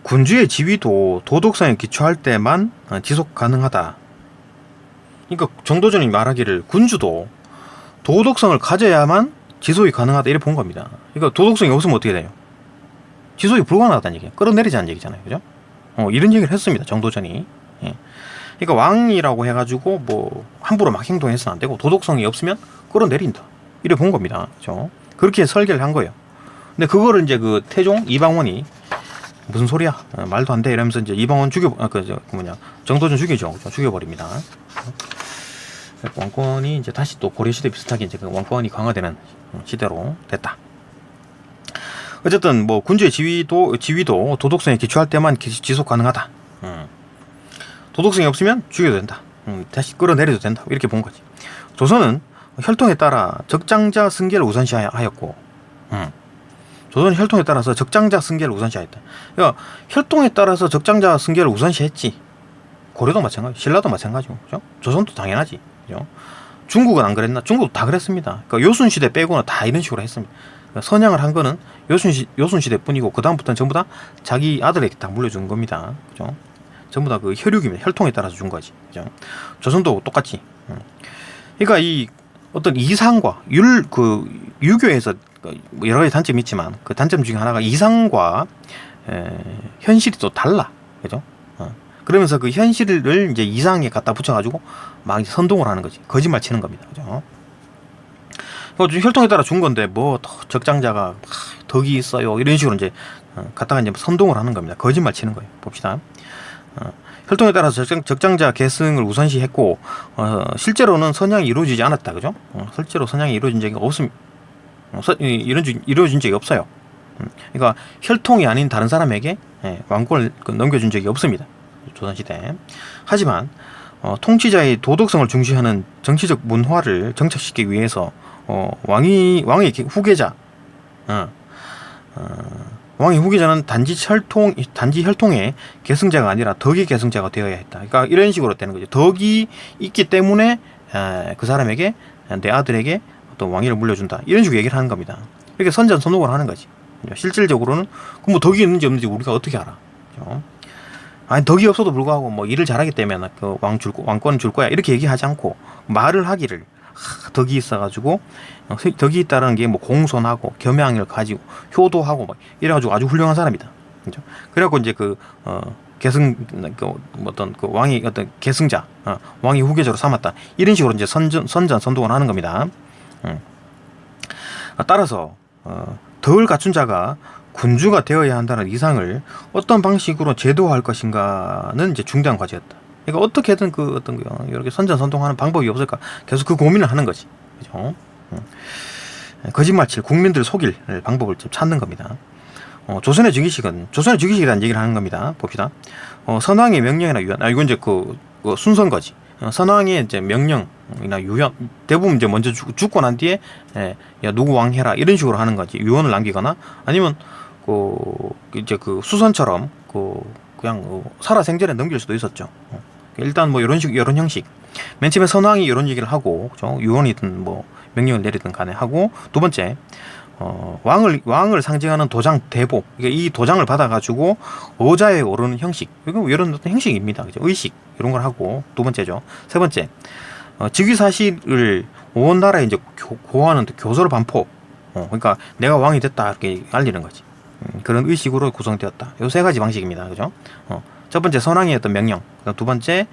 군주의 지위도 도덕성에 기초할 때만 지속 가능하다. 그러니까 정도전이 말하기를 군주도 도덕성을 가져야만 지속이 가능하다 이렇게 본 겁니다. 그러니까 도덕성이 없으면 어떻게 돼요? 지속이 불가능하다는 얘기예요. 끌어내리자는 얘기잖아요. 그죠? 이런 얘기를 했습니다. 정도전이. 예. 그러니까 왕이라고 해가지고 뭐 함부로 막 행동해서는 안 되고 도덕성이 없으면 끌어내린다. 이래 본 겁니다. 그죠? 그렇게 설계를 한 거예요. 근데 그거를 이제 그 태종 이방원이 무슨 소리야? 말도 안 돼. 이러면서 이제 이방원 정도전 죽이죠. 죽여버립니다. 왕권이 이제 다시 또 고려시대 비슷하게 이제 그 왕권이 강화되는 시대로 됐다. 어쨌든 뭐 군주의 지위도 도덕성에 기초할 때만 지속 가능하다. 도덕성이 없으면 죽여도 된다. 다시 끌어내려도 된다. 이렇게 본 거지. 조선은 혈통에 따라 적장자 승계를 우선시하였고, 조선은 혈통에 따라서 적장자 승계를 우선시하였다. 그러니까 혈통에 따라서 적장자 승계를 우선시했지. 고려도 마찬가지, 신라도 마찬가지고, 그죠? 조선도 당연하지. 그죠? 중국은 안 그랬나? 중국도 다 그랬습니다. 그러니까 요순 시대 빼고는 다 이런 식으로 했습니다. 그러니까 선양을 한 거는 요순 시대뿐이고 그 다음부터는 전부 다 자기 아들에게 다 물려준 겁니다. 그죠? 전부 다 그 혈육입니다. 혈통에 따라서 준 거지. 그죠? 조선도 똑같지. 그러니까 이 어떤 이상과 유교에서 여러 가지 단점이 있지만 그 단점 중에 하나가 이상과 현실이 또 달라. 그죠? 그러면서 그 현실을 이제 이상에 갖다 붙여가지고 막 선동을 하는 거지. 거짓말 치는 겁니다. 그죠? 혈통에 따라 준 건데 뭐 적장자가 덕이 있어요. 이런 식으로 이제 갖다가 이제 선동을 하는 겁니다. 거짓말 치는 거예요. 봅시다. 혈통에 따라서 적장자 계승을 우선시했고 실제로는 선양이 이루어지지 않았다. 그죠? 실제로 선양이 이루어진 적이 이루어진 적이 없어요. 그러니까 혈통이 아닌 다른 사람에게 왕권을 넘겨준 적이 없습니다. 조선시대. 하지만 통치자의 도덕성을 중시하는 정치적 문화를 정착시키기 위해서 왕의 후계자, 왕의 후계자는 단지 혈통의 계승자가 아니라 덕의 계승자가 되어야 했다. 그러니까 이런 식으로 되는 거죠. 덕이 있기 때문에 그 사람에게, 내 아들에게 어떤 왕위를 물려준다. 이런 식으로 얘기를 하는 겁니다. 이렇게 선전선독을 하는 거지. 실질적으로는 그 뭐 덕이 있는지 없는지 우리가 어떻게 알아? 그죠? 아니 덕이 없어도 불구하고 뭐 일을 잘하기 때문에 그 왕권을 줄 거야 이렇게 얘기하지 않고 말을 하기를 덕이 있어가지고 덕이 있다는 게 뭐 공손하고 겸양을 가지고 효도하고 막 이래가지고 아주 훌륭한 사람이다. 그죠? 그래갖고 이제 계승 어떤 그 왕이 어떤 계승자 왕이 후계자로 삼았다 이런 식으로 이제 선전을 하는 겁니다. 따라서 덕을 갖춘 자가 군주가 되어야 한다는 이상을 어떤 방식으로 제도화할 것인가는 이제 중대한 과제였다. 그러니까 어떻게든 이렇게 선전선동하는 방법이 없을까 계속 그 고민을 하는 거지. 그죠? 거짓말칠 국민들 속일 방법을 좀 찾는 겁니다. 조선의 즉위식이라는 얘기를 하는 겁니다. 봅시다. 선왕의 명령이나 유연, 이건 이제 그 순서인 거지. 선왕의 이제 명령이나 유연, 대부분 이제 먼저 죽고 난 뒤에, 야, 누구 왕해라, 이런 식으로 하는 거지. 유언을 남기거나, 아니면, 이제 수선처럼, 그냥, 살아생전에 넘길 수도 있었죠. 일단 뭐 이런 형식. 맨 처음에 선왕이 이런 얘기를 하고, 그죠? 유언이든 뭐, 명령을 내리든 간에 하고, 두 번째, 왕을 상징하는 도장 대보, 이 도장을 받아가지고 의자에 오르는 형식, 이런 어떤 형식입니다. 그죠? 의식 이런 걸 하고 두 번째죠. 세 번째, 즉위 사실을 온 나라에 이제 고하는 교서를 반포. 그러니까 내가 왕이 됐다 이렇게 알리는 거지. 그런 의식으로 구성되었다. 요 세 가지 방식입니다. 그죠? 첫 번째 선왕의 어떤 명령, 두 번째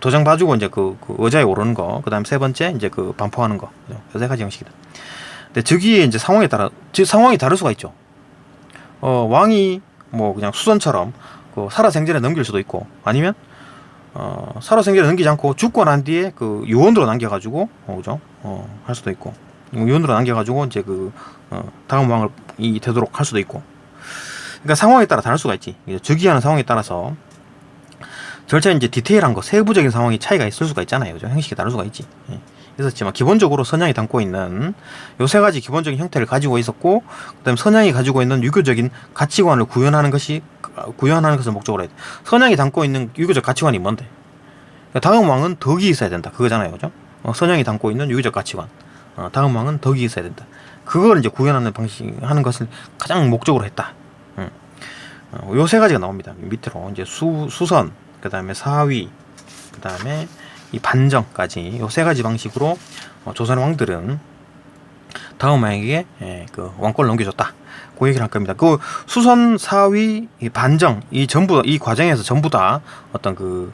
도장 봐주고 이제 그 의자에 오르는 거, 그다음 세 번째 이제 반포하는 거. 요 세 가지 형식이다. 근데 즉위의 이제 상황에 따라 상황이 다를 수가 있죠. 왕이 뭐 그냥 수선처럼 살아생전에 넘길 수도 있고, 아니면 살아생전에 넘기지 않고 죽고 난 뒤에 유언으로 남겨가지고 그죠? 할 수도 있고, 유언으로 남겨가지고 이제 다음 왕을 되도록 할 수도 있고. 그러니까 상황에 따라 다를 수가 있지. 즉위하는 상황에 따라서 절차에 이제 디테일한 거, 세부적인 상황이 차이가 있을 수가 있잖아요. 그죠? 형식이 다를 수가 있지. 있었지만 기본적으로 선양이 담고 있는 요 세 가지 기본적인 형태를 가지고 있었고, 그다음에 선양이 가지고 있는 유교적인 가치관을 구현하는 것을 목적으로 해야 돼. 선양이 담고 있는 유교적 가치관이 뭔데? 그러니까 다음 왕은 덕이 있어야 된다. 그거잖아요, 그죠? 선양이 담고 있는 유교적 가치관. 다음 왕은 덕이 있어야 된다. 그걸 이제 구현하는 하는 것을 가장 목적으로 했다. 요 세 가지가 나옵니다. 밑으로 이제 수선, 그다음에 사위, 그다음에 이 반정까지 요 세 가지 방식으로 조선 왕들은 다음 왕에게 왕권을 넘겨줬다. 그 얘기를 할 겁니다. 수선, 사위, 이 반정, 이 과정에서 전부 다 어떤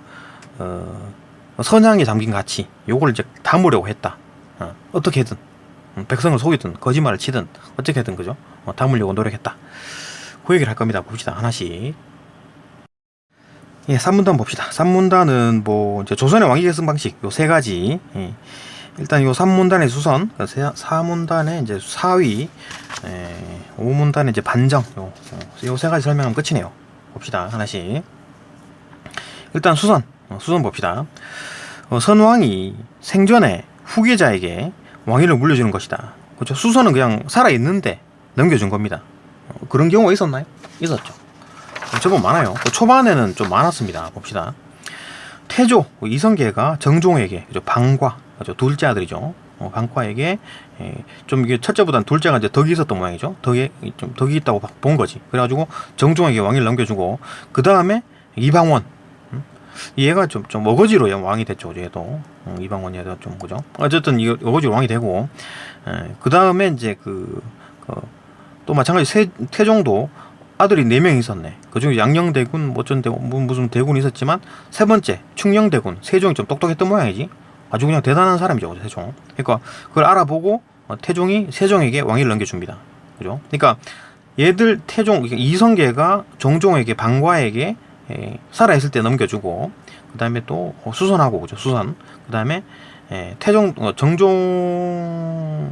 선양에 담긴 가치, 요걸 이제 담으려고 했다. 어떻게든 백성을 속이든 거짓말을 치든 어떻게든 그죠? 담으려고 노력했다. 그 얘기를 할 겁니다. 봅시다. 하나씩. 예, 산문단 봅시다. 산문단은 뭐 이제 조선의 왕위 계승 방식 요 세 가지. 일단 요 산문단의 수선, 사문단의 이제 사위, 오문단의 이제 반정, 요 세 가지 설명하면 끝이네요. 봅시다. 하나씩. 일단 수선 봅시다. 선왕이 생전에 후계자에게 왕위를 물려주는 것이다. 그렇죠? 수선은 그냥 살아 있는데 넘겨준 겁니다. 그런 경우가 있었나요? 있었죠. 제법 많아요. 초반에는 좀 많았습니다. 봅시다. 태조 이성계가 정종에게, 그죠? 방과, 그죠? 둘째 아들이죠. 방과에게 좀 이게 첫째보다는 둘째가 이제 덕이 있었던 모양이죠. 좀 덕이 있다고 본 거지. 그래가지고 정종에게 왕위를 넘겨주고, 그 다음에 이방원, 얘가 좀 어거지로 왕이 됐죠. 얘도 이방원 얘도 좀 그죠. 어쨌든 이 어거지로 왕이 되고, 그 다음에 이제 또 마찬가지 태종도 아들이 4명 있었네. 그중에 양녕대군, 무슨 대군이 있었지만, 세 번째 충녕대군 세종이 좀 똑똑했던 모양이지. 아주 그냥 대단한 사람이죠, 세종. 그러니까 그걸 알아보고 태종이 세종에게 왕위를 넘겨줍니다. 그죠? 그러니까 얘들 이성계가 정종에게, 방과에게 살아있을 때 넘겨주고, 그 다음에 또 수선하고, 그죠? 수선. 그 다음에 정종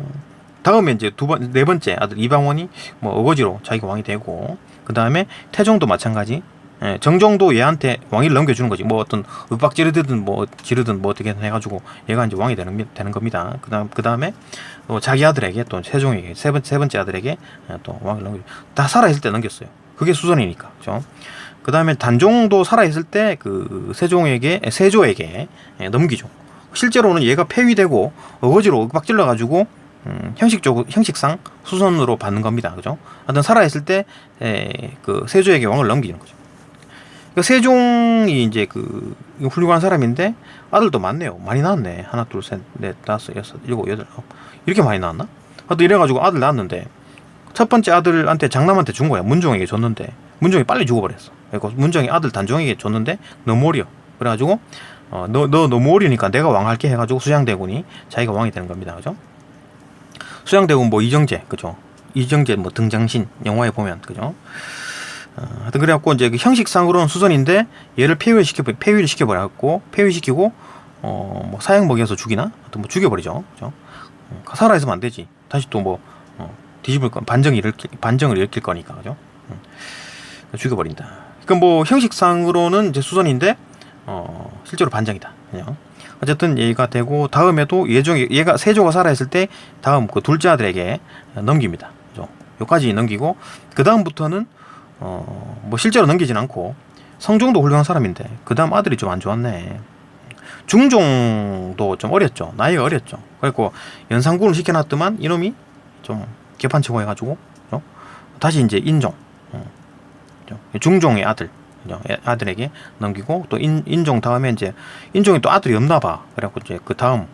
다음에 이제 네 번째 아들 이방원이 뭐 어거지로 자기가 왕이 되고, 그 다음에 태종도 마찬가지. 정종도 얘한테 왕위를 넘겨주는 거지. 뭐 어떤 윽박 지르든 뭐 어떻게든 해가지고 얘가 이제 왕이 되는 겁니다. 그 다음에 자기 아들에게, 또 세종에게, 세 번째 아들에게 또 왕위를 다 살아있을 때 넘겼어요. 그게 수선이니까. 그죠? 그 다음에 단종도 살아있을 때 세조에게 넘기죠. 실제로는 얘가 폐위되고 어거지로 윽박 질러가지고 형식상 수선으로 받는 겁니다. 그죠? 하여튼 살아있을 때 그 세조에게 왕을 넘기는 거죠. 그러니까 세종이 이제 그 훌륭한 사람인데 아들도 많네요. 많이 낳았네. 하나, 둘, 셋, 넷, 다섯, 여섯, 일곱, 여덟, 이렇게 많이 낳았나? 하여튼 이래가지고 아들 낳았는데 첫 번째 아들한테 장남한테 준 거야. 문종에게 줬는데 문종이 빨리 죽어버렸어. 그리고 문종이 아들 단종에게 줬는데 너무 어려. 그래가지고 너 너무 어리니까 내가 왕할게 해가지고 수양대군이 자기가 왕이 되는 겁니다. 그죠? 수양대군 뭐 이정재, 그죠? 이정재 뭐 등장신 영화에 보면, 그죠? 하여튼 그래갖고 이제 그 형식상으로는 수선인데 얘를 폐위를 시켜버려갖고 폐위시키고 뭐 사형 먹여서 죽이나? 하여튼 뭐 죽여버리죠. 그죠? 살아있으면 안 되지. 다시 또 뭐 뒤집을 건 반정을 일으킬 거니까, 그죠? 죽여버린다. 그러니까 뭐 형식상으로는 이제 수선인데 실제로 반정이다. 그냥 어쨌든 얘가 되고 다음에도 얘가 세조가 살아있을 때 다음 그 둘째 아들에게 넘깁니다. 그죠? 여기까지 넘기고 그 다음부터는 뭐 실제로 넘기진 않고 성종도 훌륭한 사람인데 그 다음 아들이 좀 안 좋았네. 중종도 좀 어렸죠. 나이가 어렸죠. 그래갖고 연산군을 시켜놨더만 이놈이 좀 개판치고 해가지고 다시 이제 인종 중종의 아들에게 넘기고 또 인종 다음에 이제 인종이 또 아들이 없나 봐. 그래갖고 이제 그 다음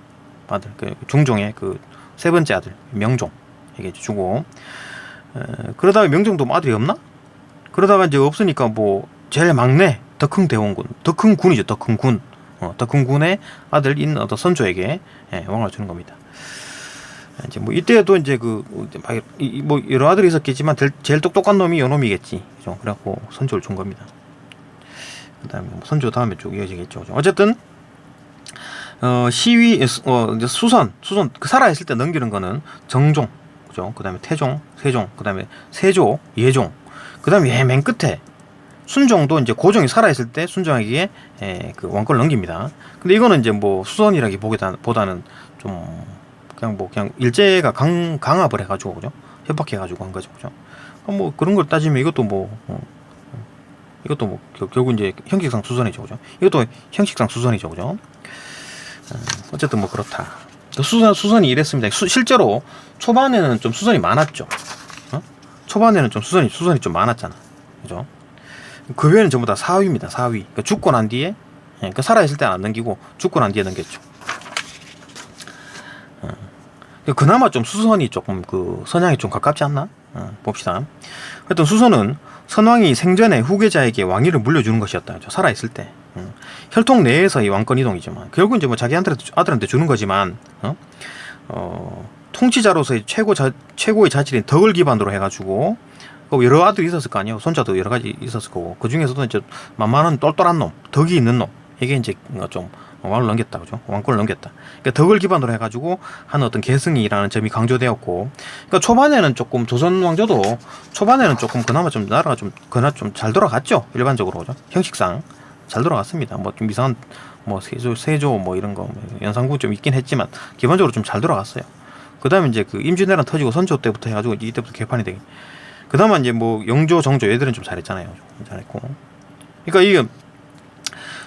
아들 그 중종의 그 세 번째 아들 명종에게 주고 그러다가 명종도 뭐 아들이 없나? 그러다가 이제 없으니까 뭐 제일 막내 덕흥군이죠. 덕흥군의 아들인 어떤 선조에게 왕을 주는 겁니다. 이제 뭐 이때도 이제 뭐 여러 아들이 있었겠지만 제일 똑똑한 놈이 요놈이겠지. 그죠? 그래갖고 선조를 준 겁니다. 그다음에 뭐 선조 다음에 쭉 이어지겠죠. 그죠? 어쨌든 시위 이제 수선 그 살아있을 때 넘기는 거는 정종, 그죠? 그다음에 태종, 세종, 그다음에 세조, 예종, 그다음에 맨 끝에 순종도 이제 고종이 살아있을 때 순종에게 그 왕권을 넘깁니다. 근데 이거는 이제 뭐 수선이라기보다는 좀 그냥 일제가 강압을 해가지고, 그죠? 협박해가지고 한 거죠. 그죠? 뭐 그런 걸 따지면 이것도 뭐 결국 이제 형식상 수선이죠. 그죠? 이것도 형식상 수선이죠. 그죠? 어쨌든 뭐 그렇다. 수선이 이랬습니다. 실제로 초반에는 좀 수선이 많았죠. 초반에는 좀 수선이 좀 많았잖아. 그죠? 그 외에는 전부 다 사위입니다. 사위. 그러니까 죽고 난 뒤에, 그러니까 살아있을 때는 안 넘기고 죽고 난 뒤에 넘겼죠. 그나마 좀 수선이 조금 그 선양이 좀 가깝지 않나? 봅시다. 하여튼 수선은 선왕이 생전에 후계자에게 왕위를 물려주는 것이었다. 살아있을 때. 혈통 내에서 이 왕권 이동이지만 결국 이제 뭐 자기 아들한테 주는 거지만 통치자로서의 최고의 자질인 덕을 기반으로 해가지고 여러 아들이 있었을 거 아니에요. 손자도 여러 가지 있었을 거고 그 중에서도 이제 만만한 똘똘한 놈, 덕이 있는 놈, 이게 이제 좀 왕을 넘겼다, 그죠? 왕권을 넘겼다. 그러니까 덕을 기반으로 해가지고 하는 어떤 계승이라는 점이 강조되었고, 그러니까 초반에는 조금 조선 왕조도 초반에는 조금 그나마 좀 나라가 좀 잘 돌아갔죠. 일반적으로, 그죠? 형식상 잘 돌아갔습니다. 뭐 좀 이상한 뭐 세조 뭐 이런 거 연산군 좀 있긴 했지만 기본적으로 좀 잘 돌아갔어요. 그다음에 이제 그 임진왜란 터지고 선조 때부터 해가지고 이때부터 개판이 되게. 그다음에 이제 뭐 영조, 정조 얘들은 좀 잘했잖아요. 잘했고. 그러니까 이게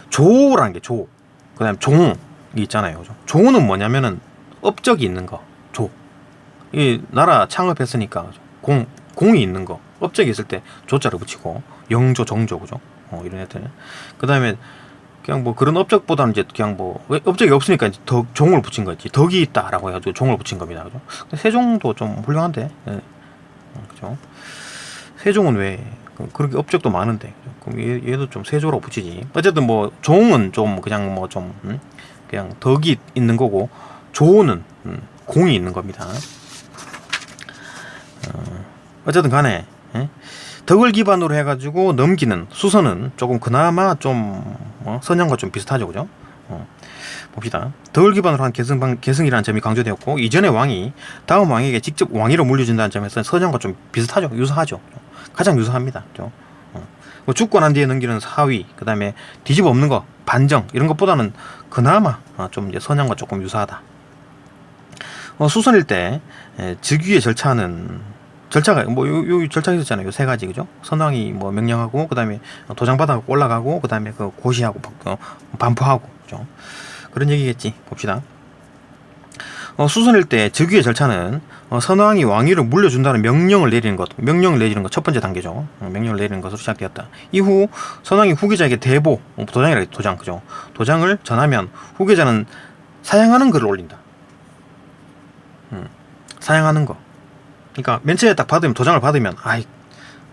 조라는 게 조. 그다음에 종이 있잖아요. 조는 뭐냐면은 업적이 있는 거. 조. 이 나라 창업했으니까 공이 있는 거. 업적이 있을 때 조자를 붙이고 영조, 정조, 그죠? 이런 애들. 그다음에 그냥 뭐 그런 업적보다는 이제 그냥 뭐 업적이 없으니까 이제 종을 붙인 거지. 덕이 있다라고 해가지고 종을 붙인 겁니다. 그죠? 세종도 좀 훌륭한데. 네. 그죠? 세종은 왜 그렇게 업적도 많은데 그럼 얘도 좀 세조로 붙이지. 어쨌든 뭐 종은 좀 그냥 뭐 좀 그냥 덕이 있는 거고 조는 공이 있는 겁니다. 어쨌든 간에 덕을 기반으로 해가지고 넘기는 수선은 조금 그나마 좀 선양과 좀 비슷하죠, 그죠? 봅시다. 덕을 기반으로 한 계승이라는 점이 강조되었고 이전의 왕이 다음 왕에게 직접 왕위로 물려준다는 점에서 선양과 좀 비슷하죠, 유사하죠. 가장 유사합니다. 죽고 난 뒤에 넘기는 사위, 그 다음에 뒤집어 엎는 거, 반정 이런 것보다는 그나마 좀 이제 선양과 조금 유사하다. 수선일 때 즉위의 절차가 뭐 요 절차가 있었잖아요. 요 세 가지, 그죠? 선왕이 뭐 명령하고, 그 다음에 도장 받아갖고 올라가고, 그 다음에 그 고시하고 반포하고, 그죠? 그런 얘기겠지. 봅시다. 수선일 때 즉위의 절차는 선왕이 왕위를 물려준다는 명령을 내리는 것, 첫 번째 단계죠. 명령을 내리는 것으로 시작되었다. 이후 선왕이 후계자에게 대보, 도장이라 도장, 그죠? 도장을 전하면 후계자는 사양하는 글을 올린다. 사양하는 거. 그러니까 맨 처음에 딱 받으면, 도장을 받으면,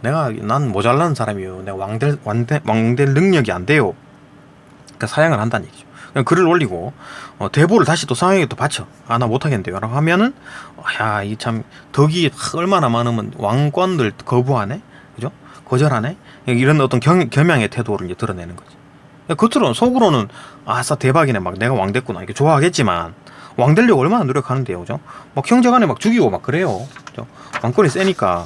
난 모자라는 사람이요. 내가 왕될 능력이 안 돼요. 그러니까 사양을 한다는 얘기죠. 글을 올리고 대보를 다시 또 상황에게 또 바쳐. 나 못하겠는데요 라고 하면은 이 참 덕이 얼마나 많으면 왕권을 거부하네, 그죠? 거절하네, 이런 어떤 겸양의 태도를 이제 드러내는 거지. 겉으로는, 속으로는 아싸 대박이네, 막 내가 왕 됐구나 이렇게 좋아하겠지만 왕 되려고 얼마나 노력하는데요, 그죠? 막 형제간에 막 죽이고 막 그래요, 그죠? 왕권이 세니까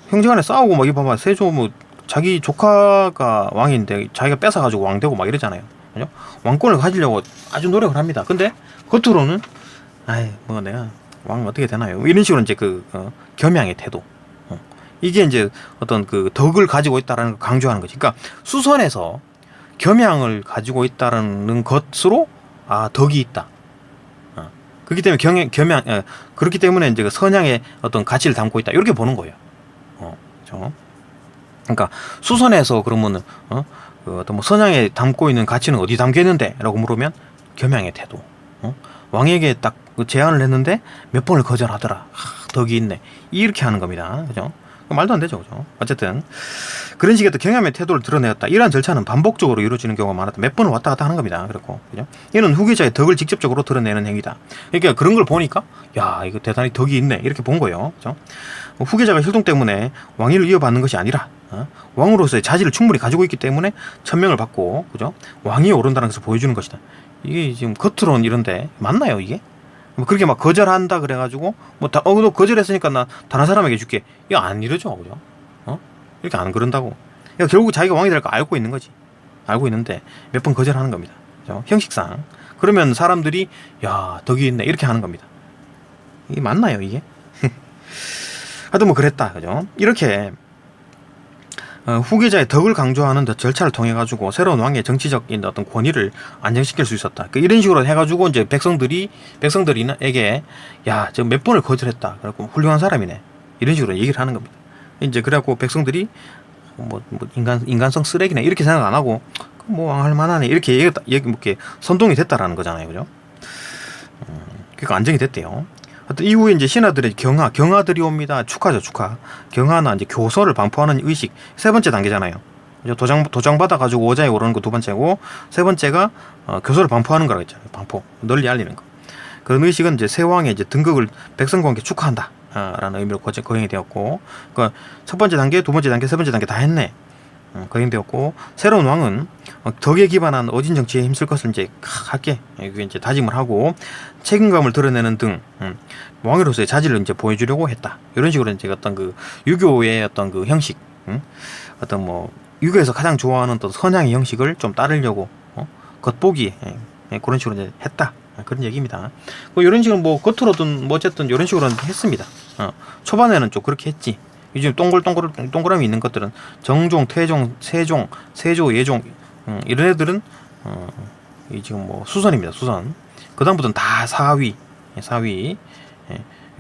형제간에 싸우고 막, 이 봐봐, 세조 뭐 자기 조카가 왕인데 자기가 뺏어가지고 왕 되고 막 이러잖아요, 그죠? 왕권을 가지려고 아주 노력을 합니다. 근데 겉으로는 내가 왕 어떻게 되나요? 이런 식으로 이제 겸양의 태도. 이게 이제 어떤 그 덕을 가지고 있다라는 걸 강조하는 거지. 그러니까 수선에서 겸양을 가지고 있다라는 것으로 덕이 있다. 그렇기 때문에 그렇기 때문에 이제 그 선양의 어떤 가치를 담고 있다. 이렇게 보는 거예요. 그렇죠? 그러니까 수선에서 그러면은 어떤 뭐 선양에 담고 있는 가치는 어디 담겨 있는데? 라고 물으면 겸양의 태도. 왕에게 딱 제안을 했는데 몇 번을 거절하더라. 덕이 있네. 이렇게 하는 겁니다. 그죠? 말도 안 되죠, 그죠? 어쨌든 그런 식의 또 경험의 태도를 드러내었다. 이러한 절차는 반복적으로 이루어지는 경우가 많았다. 몇 번을 왔다 갔다 하는 겁니다. 그렇고, 그죠? 이는 후계자의 덕을 직접적으로 드러내는 행위다. 그러니까 그런 걸 보니까 이거 대단히 덕이 있네, 이렇게 본 거예요. 그죠? 후계자가 혈통 때문에 왕위를 이어받는 것이 아니라 왕으로서의 자질을 충분히 가지고 있기 때문에 천명을 받고, 그죠? 왕위에 오른다는 것을 보여주는 것이다. 이게 지금 겉으로는 이런데 맞나요, 이게? 뭐 그렇게 막 거절한다 그래가지고 너 거절했으니까 나 다른 사람에게 줄게, 이거 안 이러죠, 그죠? 이렇게 안 그런다고. 그러니까 결국 자기가 왕이 될 거 알고 있는 거지. 알고 있는데 몇 번 거절하는 겁니다, 그죠? 형식상. 그러면 사람들이 덕이 있네, 이렇게 하는 겁니다. 이게 맞나요, 이게? 하여튼 뭐 그랬다, 그죠? 이렇게 후계자의 덕을 강조하는 절차를 통해 가지고 새로운 왕의 정치적인 어떤 권위를 안정시킬 수 있었다. 이런 식으로 해가지고 이제 백성들에게 저 몇 번을 거절했다. 그래갖고 훌륭한 사람이네, 이런 식으로 얘기를 하는 겁니다. 이제 그래갖고 백성들이 인간성 쓰레기네, 이렇게 생각 안 하고 왕할 만하네, 이렇게 이렇게 선동이 됐다라는 거잖아요, 그죠? 그러니까 안정이 됐대요. 하여튼 이후에 이제 신하들의 경하들이 옵니다. 축하죠, 축하. 경하나 이제 교서를 반포하는 의식, 세 번째 단계잖아요. 도장 받아가지고 오자에 오르는 거 두 번째고, 세 번째가 교서를 반포하는 거라고 했잖아요. 반포, 널리 알리는 거. 그런 의식은 이제 새 왕의 이제 등극을 백성과 함께 축하한다 라는 의미로 거행이 되었고, 그러니까 첫 번째 단계, 두 번째 단계, 세 번째 단계 다 했네. 거행되었고, 새로운 왕은 덕에 기반한 어진 정치에 힘쓸 것을 이제 할게, 이게 이제 다짐을 하고 책임감을 드러내는 등 왕으로서의 자질을 이제 보여주려고 했다. 이런 식으로 이제 어떤 그 유교의 어떤 그 형식, 어떤 뭐 유교에서 가장 좋아하는 어떤 선양의 형식을 좀 따르려고 겉보기, 그런 식으로 이제 했다. 그런 얘기입니다. 이런 식으로 뭐 겉으로든 뭐 어쨌든 이런 식으로는 했습니다. 초반에는 좀 그렇게 했지. 요즘 동그라미 있는 것들은 정종, 태종, 세종, 세조, 예종, 이런 애들은 이 지금 뭐 수선입니다. 수선. 그 다음부터는 다 사위.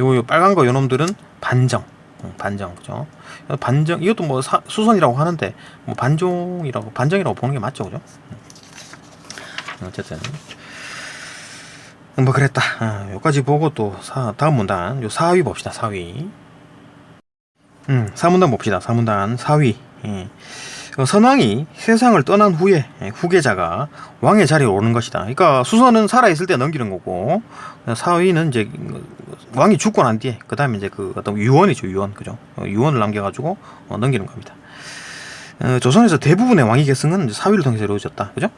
요 빨간 거 요놈들은 반정. 그죠? 반정, 이것도 뭐 수선이라고 하는데 뭐 반정이라고 보는 게 맞죠, 그죠? 어쨌든 뭐 그랬다. 여기까지 보고 또 다음 문단, 요 사위 봅시다. 사위. 사문단 봅시다. 사문단 사위. 선왕이 세상을 떠난 후에 후계자가 왕의 자리에 오르는 것이다. 그러니까 수선은 살아있을 때 넘기는 거고, 사위는 이제 왕이 죽고 난 뒤에, 그 다음에 이제 그 어떤 유언이죠, 유언, 그죠? 유언을 남겨가지고 넘기는 겁니다. 조선에서 대부분의 왕위 계승은 이제 사위를 통해서 이루어졌다, 그죠?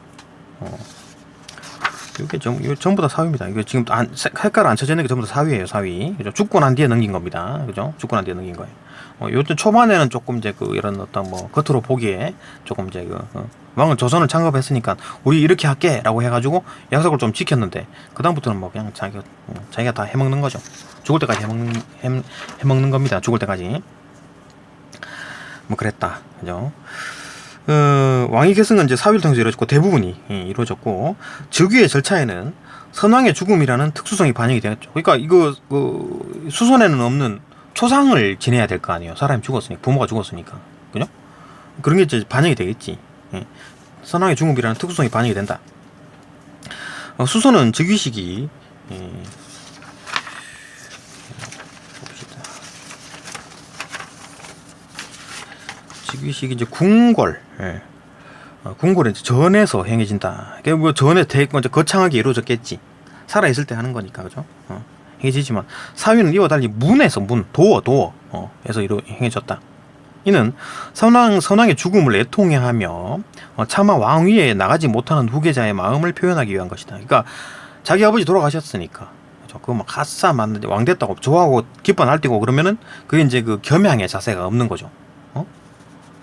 이게 전부 다 사위입니다. 이거 지금 색깔 안 쳐져 있는 게 전부 다 사위예요, 사위. 그죠? 죽고 난 뒤에 넘긴 겁니다, 그죠? 죽고 난 뒤에 넘긴 거예요. 요즘 초반에는 조금 이제 이런 어떤 뭐 겉으로 보기에 조금 이제 왕은 조선을 창업했으니까 우리 이렇게 할게라고 해가지고 약속을 좀 지켰는데, 그 다음부터는 뭐 그냥 자기가 다 해먹는 거죠. 죽을 때까지 해먹는 겁니다. 죽을 때까지. 뭐 그랬다, 그죠? 왕위 계승은 이제 사위를 통해서 이루어졌고 대부분이 이루어졌고 즉위의 절차에는 선왕의 죽음이라는 특수성이 반영이 되었죠. 그러니까 이거 수선에는 없는 초상을 지내야 될 거 아니에요. 사람이 죽었으니까, 부모가 죽었으니까, 그죠? 그런 게 이제 반영이 되겠지. 선왕의 죽음이라는 특수성이 반영이 된다. 수선은 즉위식이 봅시다. 즉위식이 이제 궁궐, 궁궐에 이제 전에서 행해진다. 그게 뭐 전에 먼저 거창하게 이루어졌겠지. 살아 있을 때 하는 거니까, 그죠? 행해지지만 사위는 이와 달리 문에서 도어에서 행해졌다. 이는 선왕의 죽음을 애통해하며 차마 왕위에 나가지 못하는 후계자의 마음을 표현하기 위한 것이다. 그러니까 자기 아버지 돌아가셨으니까, 그거 막 핫싸 맞는데 왕 됐다고 좋아하고 기뻐 날뛰고 그러면은 그게 이제 그 겸양의 자세가 없는 거죠.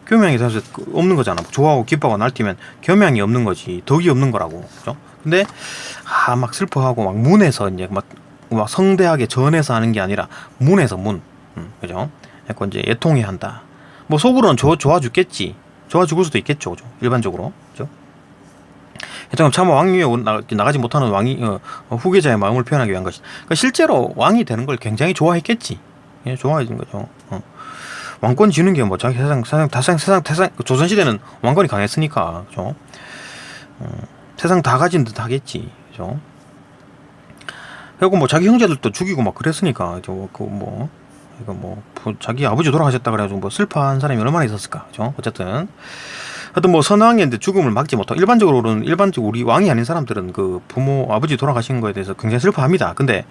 겸양의 자세 없는 거잖아. 좋아하고 기뻐하고 날뛰면 겸양이 없는 거지, 덕이 없는 거라고, 그죠? 근데 막 슬퍼하고 막 문에서 이제 막 성대하게 전해서 하는 게 아니라 문에서 그죠? 약간 이제 애통해 한다. 뭐 속으로는 좋아 죽겠지. 좋아 죽을 수도 있겠죠, 그죠? 일반적으로, 그죠? 차마 왕위에 나가지 못하는 후계자의 마음을 표현하기 위한 것이다. 그러니까 실제로 왕이 되는 걸 굉장히 좋아했겠지. 예, 좋아해진 거죠. 왕권 지는 게 뭐 자기 세상 조선시대는 왕권이 강했으니까, 그죠? 세상 다 가진 듯 하겠지, 그죠? 그리고 뭐 자기 형제들도 죽이고 막 그랬으니까, 자기 아버지 돌아가셨다 그래가지고 뭐 슬퍼한 사람이 얼마나 있었을까, 그죠? 어쨌든 뭐 선왕의 죽음을 막지 못하고 일반적으로 우리 왕이 아닌 사람들은 그 부모 아버지 돌아가신 거에 대해서 굉장히 슬퍼합니다. 근데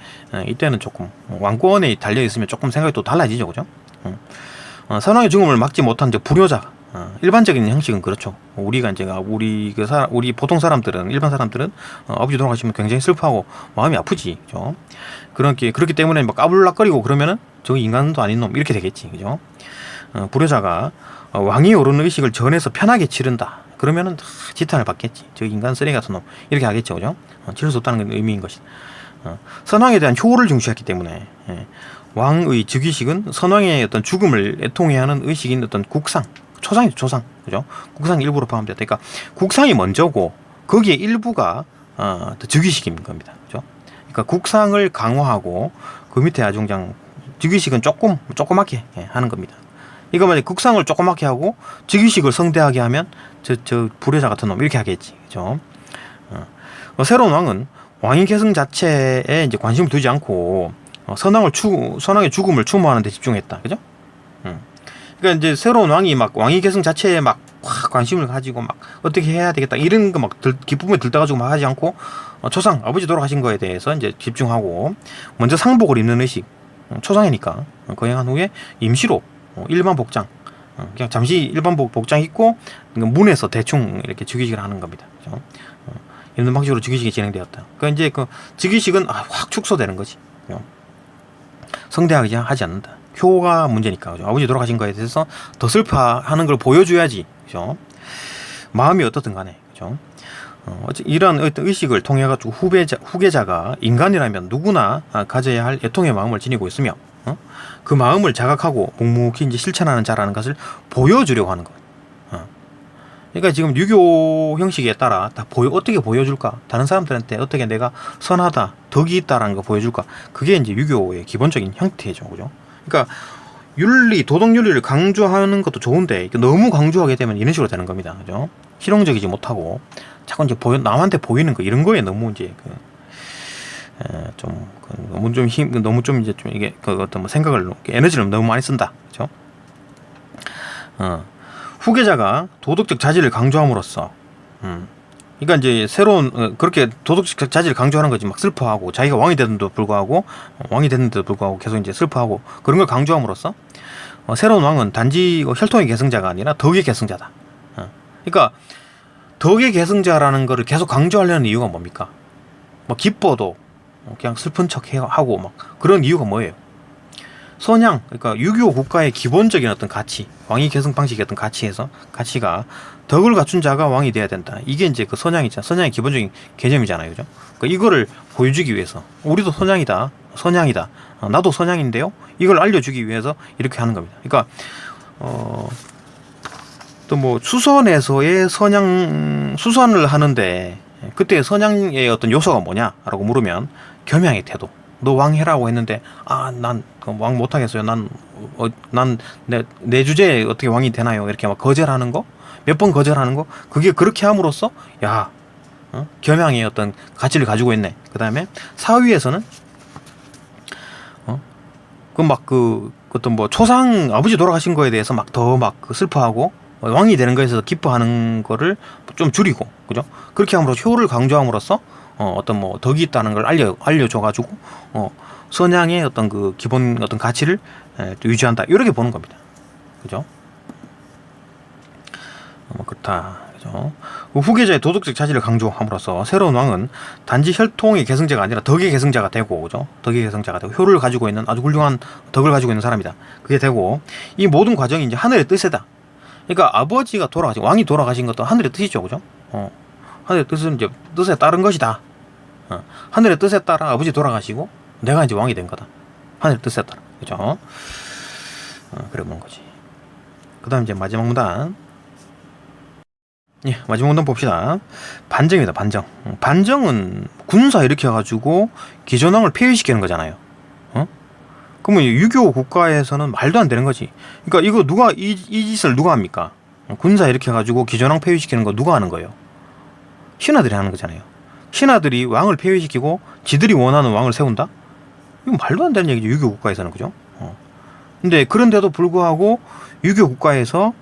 이때는 조금 왕권에 달려 있으면 조금 생각이 또 달라지죠, 그죠? 선왕의 죽음을 막지 못한 이제 불효자, 일반적인 형식은 그렇죠. 우리가 이제 우리 보통 사람들은, 일반 사람들은 아버지 돌아가시면 굉장히 슬퍼하고 마음이 아프지, 그죠? 그렇기 때문에 막 까불락거리고 그러면은 저 인간도 아닌 놈 이렇게 되겠지, 그죠? 불효자가 왕이 오르는 의식을 전해서 편하게 치른다. 그러면은 지탄을 받겠지. 저 인간 쓰레기 같은 놈 이렇게 하겠죠, 그죠? 치를 수 없다는 의미인 것이다. 선왕에 대한 효를 중시했기 때문에 왕의 즉위식은 선왕의 어떤 죽음을 애통해하는 의식인 어떤 국상, 초상이죠, 초상, 그죠? 국상이 일부로 포함되었다. 그러니까 국상이 먼저고 거기에 일부가 즉위식인 겁니다, 그죠? 그러니까 국상을 강화하고 그 밑에 아주 그냥 즉위식은 조그맣게 하는 겁니다. 이거 만약 국상을 조그맣게 하고 즉위식을 성대하게 하면 저 불효자 같은 놈 이렇게 하겠지, 그죠? 새로운 왕은 왕위 계승 자체에 이제 관심을 두지 않고 선왕의 죽음을 추모하는 데 집중했다, 그죠? 그러니까 이제 새로운 왕이 막 왕위 계승 자체에 막 관심을 가지고 막 어떻게 해야 되겠다 이런 거 막 기쁨에 들떠가지고 막 하지 않고 초상 아버지 돌아가신 거에 대해서 이제 집중하고 먼저 상복을 입는 의식, 초상이니까 거행한 후에 임시로 일반 복장, 그냥 잠시 일반 복장 입고 문에서 대충 이렇게 즉위식을 하는 겁니다, 그죠? 이런 방식으로 즉위식이 진행되었다. 그러니까 이제 그 즉위식은 확 축소되는 거지, 그죠? 성대하게 하지 않는다. 효가 문제니까, 그죠? 아버지 돌아가신 거에 대해서 더 슬퍼하는 걸 보여줘야지, 그죠? 마음이 어떻든 간에, 그죠? 이러한 어떤 의식을 통해 가지고 후계자가 인간이라면 누구나 가져야 할 애통의 마음을 지니고 있으며 그 마음을 자각하고 묵묵히 이제 실천하는 자라는 것을 보여주려고 하는 것. 그러니까 지금 유교 형식에 따라 다 어떻게 보여줄까? 다른 사람들한테 어떻게 내가 선하다, 덕이 있다라는 거 보여줄까? 그게 이제 유교의 기본적인 형태죠, 그죠? 그러니까 도덕 윤리를 강조하는 것도 좋은데 너무 강조하게 되면 이런 식으로 되는 겁니다, 그죠? 실용적이지 못하고 자꾸 이제 남한테 보이는 거 이런 거에 너무 이제 너무 좀 이제 좀 이게 어떤 뭐 생각을 에너지를 너무 많이 쓴다, 그죠? 후계자가 도덕적 자질을 강조함으로써, 그러니까 이제 새로운 그렇게 도덕적 자질을 강조하는 거지 막 슬퍼하고 자기가 왕이 됐는데도 불구하고 계속 이제 슬퍼하고 그런 걸 강조함으로써 새로운 왕은 단지 혈통의 계승자가 아니라 덕의 계승자다. 그러니까 덕의 계승자라는 거를 계속 강조하려는 이유가 뭡니까? 뭐 기뻐도 그냥 슬픈 척 하고 막 그런 이유가 뭐예요? 선양, 그러니까 유교 국가의 기본적인 어떤 가치, 왕위 계승 방식의 어떤 가치가 덕을 갖춘 자가 왕이 돼야 된다. 이게 이제 그 선양이잖아. 선양의 기본적인 개념이잖아요, 그죠? 그러니까 이거를 보여주기 위해서 우리도 선양이다. 나도 선양인데요. 이걸 알려주기 위해서 이렇게 하는 겁니다. 그러니까 또 뭐 수선에서의 수선을 하는데 그때 선양의 어떤 요소가 뭐냐라고 물으면 겸양의 태도. 너 왕 해라고 했는데 난 왕 못하겠어요. 난 내 주제에 어떻게 왕이 되나요? 이렇게 막 거절하는 거, 몇 번 거절하는 거, 그게 그렇게 함으로써 겸양의 어떤 가치를 가지고 있네. 그 다음에 사위에서는 어떤 뭐 초상 아버지 돌아가신 거에 대해서 더 슬퍼하고 왕이 되는 거에서 기뻐하는 거를 좀 줄이고, 그죠? 그렇게 함으로써 효를 강조함으로써 어떤 뭐 덕이 있다는 걸 알려줘가지고 선양의 어떤 그 기본 어떤 가치를 유지한다, 이렇게 보는 겁니다. 그죠? 그렇다. 그죠? 후계자의 도덕적 자질을 강조함으로써 새로운 왕은 단지 혈통의 계승자가 아니라 덕의 계승자가 되고, 그죠? 덕의 계승자가 되고 효를 가지고 있는 아주 훌륭한 덕을 가지고 있는 사람이다. 그게 되고, 이 모든 과정이 이제 하늘의 뜻이다. 그러니까 아버지가 왕이 돌아가신 것도 하늘의 뜻이죠, 그죠? 하늘의 뜻은 이제 뜻에 따른 것이다. 하늘의 뜻에 따라 아버지 돌아가시고 내가 이제 왕이 된 거다. 하늘의 뜻에 따라, 그죠? 그래 보는 거지. 그다음 이제 마지막 문단. 예, 마지막 문단 봅시다. 반정이다, 반정. 반정은 군사 일으켜가지고 기존 왕을 폐위시키는 거잖아요. 그러면 유교 국가에서는 말도 안 되는 거지. 그러니까 이거 이 짓을 누가 합니까? 군사 일으켜가지고 기존 왕 폐위시키는 거 누가 하는 거예요? 신하들이 하는 거잖아요. 신하들이 왕을 폐위시키고 지들이 원하는 왕을 세운다? 이거 말도 안 되는 얘기죠, 유교 국가에서는. 그죠? 근데 그런데도 불구하고 유교 국가에서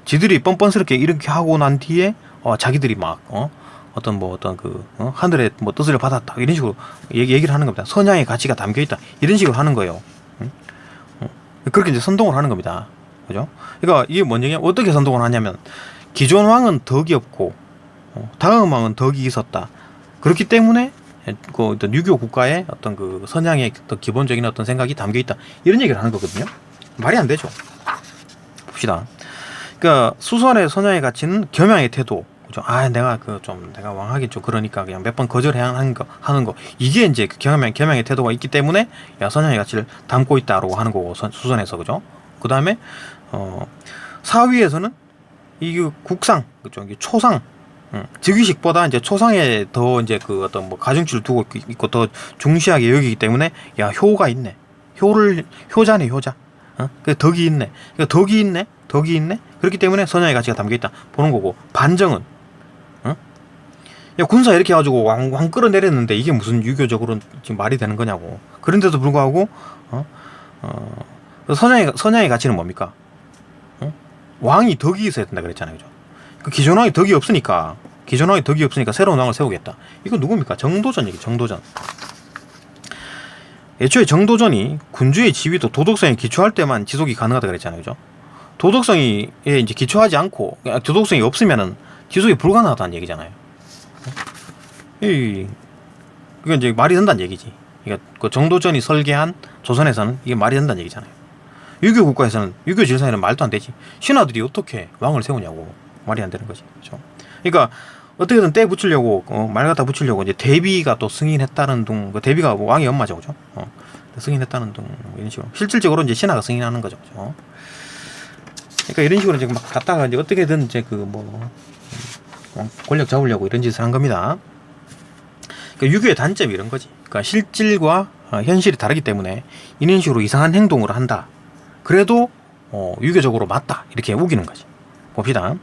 지들이 뻔뻔스럽게 이렇게 하고 난 뒤에 자기들이 막 하늘의 뭐 뜻을 받았다, 이런 식으로 얘기를 하는 겁니다. 선양의 가치가 담겨 있다, 이런 식으로 하는 거예요. 그렇게 이제 선동을 하는 겁니다. 그죠? 그러니까 이게 뭔 얘기냐? 어떻게 선동을 하냐면, 기존 왕은 덕이 없고 다음 왕은 덕이 있었다. 그렇기 때문에 그 어떤 유교 국가의 어떤 그 선양의 어떤 기본적인 어떤 생각이 담겨 있다, 이런 얘기를 하는 거거든요. 말이 안 되죠. 봅시다. 그러니까 수선의 선양의 가치는 겸양의 태도. 그죠? 내가 왕하기 좀 그러니까 그냥 몇 번 거절해야 하는 거. 이게 이제 그 겸양의 태도가 있기 때문에 선양의 가치를 담고 있다라고 하는 거고, 수선에서. 그죠? 그 다음에 사위에서는 이 국상, 그죠? 이게 초상, 즉위식보다 이제 초상에 더 이제 그 어떤 뭐 가중치를 두고 있고 더 중시하게 여기기 때문에 효가 있네. 효자네, 효자. 그 덕이 있네. 그러니까 덕이 있네. 그렇기 때문에 선양의 가치가 담겨 있다 보는 거고, 반정은 군사 이렇게 해가지고 왕 끌어내렸는데 이게 무슨 유교적으로 지금 말이 되는 거냐고. 그런데도 불구하고 선양의 가치는 뭡니까? 왕이 덕이 있어야 된다 그랬잖아요, 그죠? 그 기존 왕이 덕이 없으니까 새로운 왕을 세우겠다. 이거 누굽니까? 정도전 얘기. 정도전. 애초에 정도전이 군주의 지위도 도덕성에 기초할 때만 지속이 가능하다 그랬잖아요, 그죠? 도덕성에 이제 기초하지 않고 도덕성이 없으면은 지속이 불가능하다는 얘기잖아요. 그게 이제 말이 된다는 얘기지. 그러니까 그 정도전이 설계한 조선에서는 이게 말이 된다는 얘기잖아요. 유교 국가에서는, 유교 질서에는 말도 안 되지. 신하들이 어떻게 왕을 세우냐고. 말이 안 되는 거지. 그렇죠? 그러니까 어떻게든 때 붙이려고 말 갖다 붙이려고 이제 대비가 또 승인했다는 둥. 그 대비가 뭐 왕의 엄마죠, 그죠? 승인했다는 둥, 이런 식으로 실질적으로 이제 신하가 승인하는 거죠, 그죠? 그러니까 이런 식으로 지금 막 갖다가 이제 어떻게든 이제 권력 잡으려고 이런 짓을 한 겁니다. 그러니까 유교의 단점이 이런 거지. 그러니까 실질과 현실이 다르기 때문에 이런 식으로 이상한 행동을 한다. 그래도 유교적으로 맞다, 이렇게 우기는 거지. 봅시다.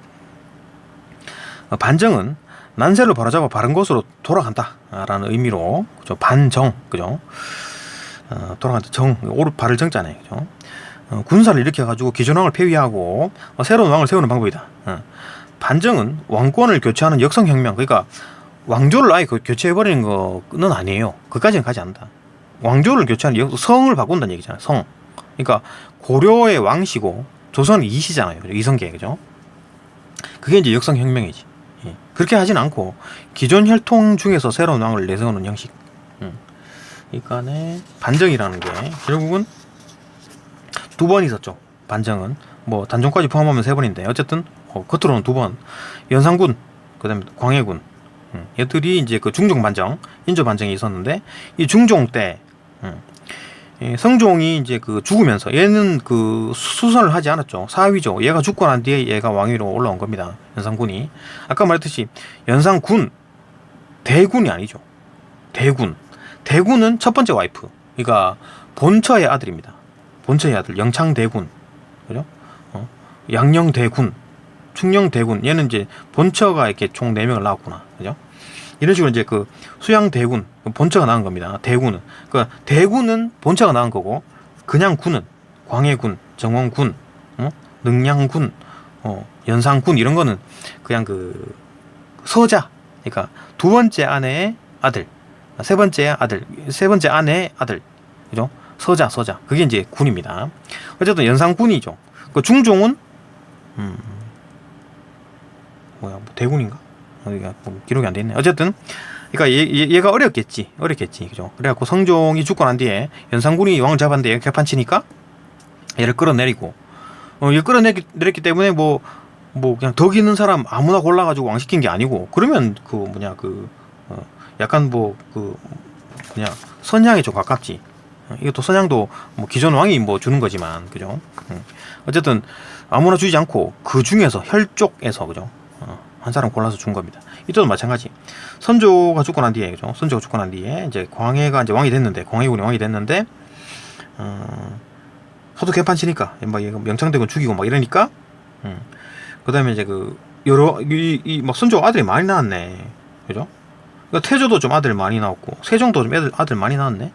반정은 난세를 바로잡아 바른 곳으로 돌아간다라는 의미로, 그죠? 반정, 그죠? 돌아간다. 바를 정자네, 그죠? 군사를 일으켜가지고 기존 왕을 폐위하고 새로운 왕을 세우는 방법이다. 반정은 왕권을 교체하는 역성혁명, 그러니까 왕조를 아예 교체해버리는 거는 아니에요. 그까지는 가지 않는다. 왕조를 교체하는 성을 바꾼다는 얘기잖아요. 성. 그러니까 고려의 왕시고 조선은 이시잖아요. 이성계, 그죠? 그게 이제 역성혁명이지. 그렇게 하진 않고 기존 혈통 중에서 새로운 왕을 내세우는 형식. 그러니까 반정이라는 게 결국은 두 번 있었죠. 반정은 뭐 단종까지 포함하면 세 번인데 어쨌든 겉으로는 두 번. 연산군, 그다음에 광해군, 얘들이 이제 그 중종 반정, 인조 반정이 있었는데 이 중종 때 성종이 이제 그 죽으면서 얘는 그 수선을 하지 않았죠. 사위죠. 얘가 죽고 난 뒤에 얘가 왕위로 올라온 겁니다. 연산군이. 아까 말했듯이 연산군 대군이 아니죠. 대군. 대군은 첫 번째 와이프. 그러니까 본처의 아들입니다. 본처의 아들 영창대군. 그죠? 양녕대군, 충녕대군. 얘는 이제 본처가 이렇게 총 4명을 낳았구나. 그죠? 이런 식으로 이제 그 수양대군, 본처가 낳은 겁니다. 대군은. 그러니까 대군은 본처가 낳은 거고, 그냥 군은 광해군, 정원군, 능량군, 연산군 이런 거는 그냥 그 서자. 그러니까 두 번째 아내의 아들, 세 번째 아내의 아들. 그죠? 서자. 그게 이제 군입니다. 어쨌든 연산군이죠. 그 중종은 뭐 대군인가? 뭐 기록이 안 돼 있네. 어쨌든 그러니까 얘가 어렸겠지, 그죠? 그래갖고 성종이 죽고 난 뒤에 연산군이 왕을 잡았는데 개판치니까 얘를 끌어내리고, 얘를 끌어내렸기 때문에 뭐 그냥 덕 있는 사람 아무나 골라가지고 왕 시킨 게 아니고, 그러면 약간 그냥 선양에 좀 가깝지. 이것도 선양도 뭐 기존 왕이 뭐 주는 거지만, 그죠? 어쨌든 아무나 주지 않고 그 중에서 혈족에서, 그죠? 한 사람 골라서 준 겁니다. 이때도 마찬가지. 선조가 죽고 난 뒤에, 그죠? 선조가 죽고 난 뒤에 이제 광해가 이제 왕이 됐는데, 광해군이 왕이 됐는데, 서도 개판치니까 막 영창대군 죽이고 막 이러니까, 그다음에 이제 그 여러 막 선조가 아들이 많이 낳았네, 그죠? 그러니까 태조도 좀 아들 많이 낳았고, 세종도 좀 아들 많이 낳았네.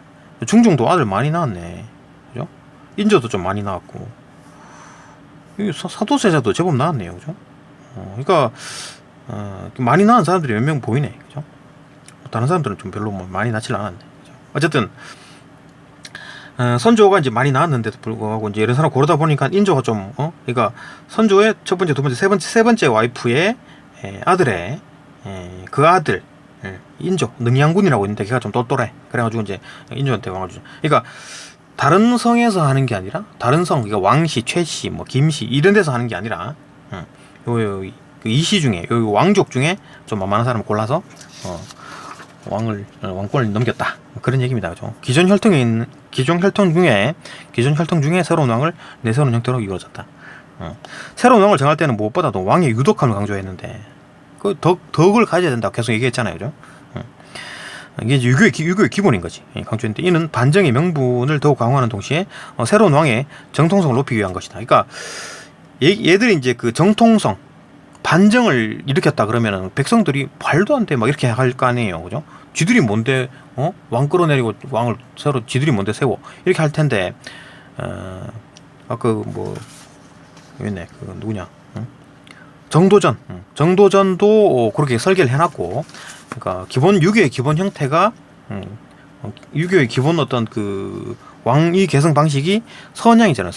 중종도 아들 많이 낳았네, 그죠? 인조도 좀 많이 낳았고, 사도세자도 제법 낳았네요, 그죠? 그러니까 많이 낳은 사람들이 몇 명 보이네, 그죠? 다른 사람들은 좀 별로 뭐 많이 낳질 않았네, 그죠? 어쨌든 선조가 이제 많이 낳았는데도 불구하고 이제 이런 사람 고르다 보니까 인조가 좀 그러니까 선조의 첫 번째, 두 번째, 세 번째 와이프의 아들의 그 아들 인조 능양군이라고 있는데 걔가 좀 똘똘해. 그래가지고 이제 인조한테 왕을 주죠. 그러니까 다른 성에서 하는 게 아니라, 다른 성, 그러니까 왕씨, 최씨, 뭐 김씨 이런 데서 하는 게 아니라 요 이씨 중에, 요 왕족 중에 좀 만만한 사람을 골라서 왕권을 넘겼다, 그런 얘기입니다, 그죠? 기존 혈통 중에 새로운 왕을 내세우는 형태로 이루어졌다. 새로운 왕을 정할 때는 무엇보다도 왕의 유독함을 강조했는데, 그 덕을 가져야 된다고 계속 얘기했잖아요, 그죠? 이게 유교의 기본인 거지. 강조했는데, 이는 반정의 명분을 더욱 강화하는 동시에 새로운 왕의 정통성을 높이기 위한 것이다. 그러니까 얘들이 이제 그 정통성, 반정을 일으켰다 그러면은 백성들이 말도 안 돼 막 이렇게 할 거 아니에요, 그죠? 쥐들이 뭔데 왕 끌어내리고 왕을 새로 쥐들이 뭔데 세워 이렇게 할 텐데, 있네, 그 누구냐, 정도전도 그렇게 설계를 해놨고, 그러니까 유교의 기본 형태가, 유교의 기본 어떤 그 왕위 계승 방식이 선양이잖아요.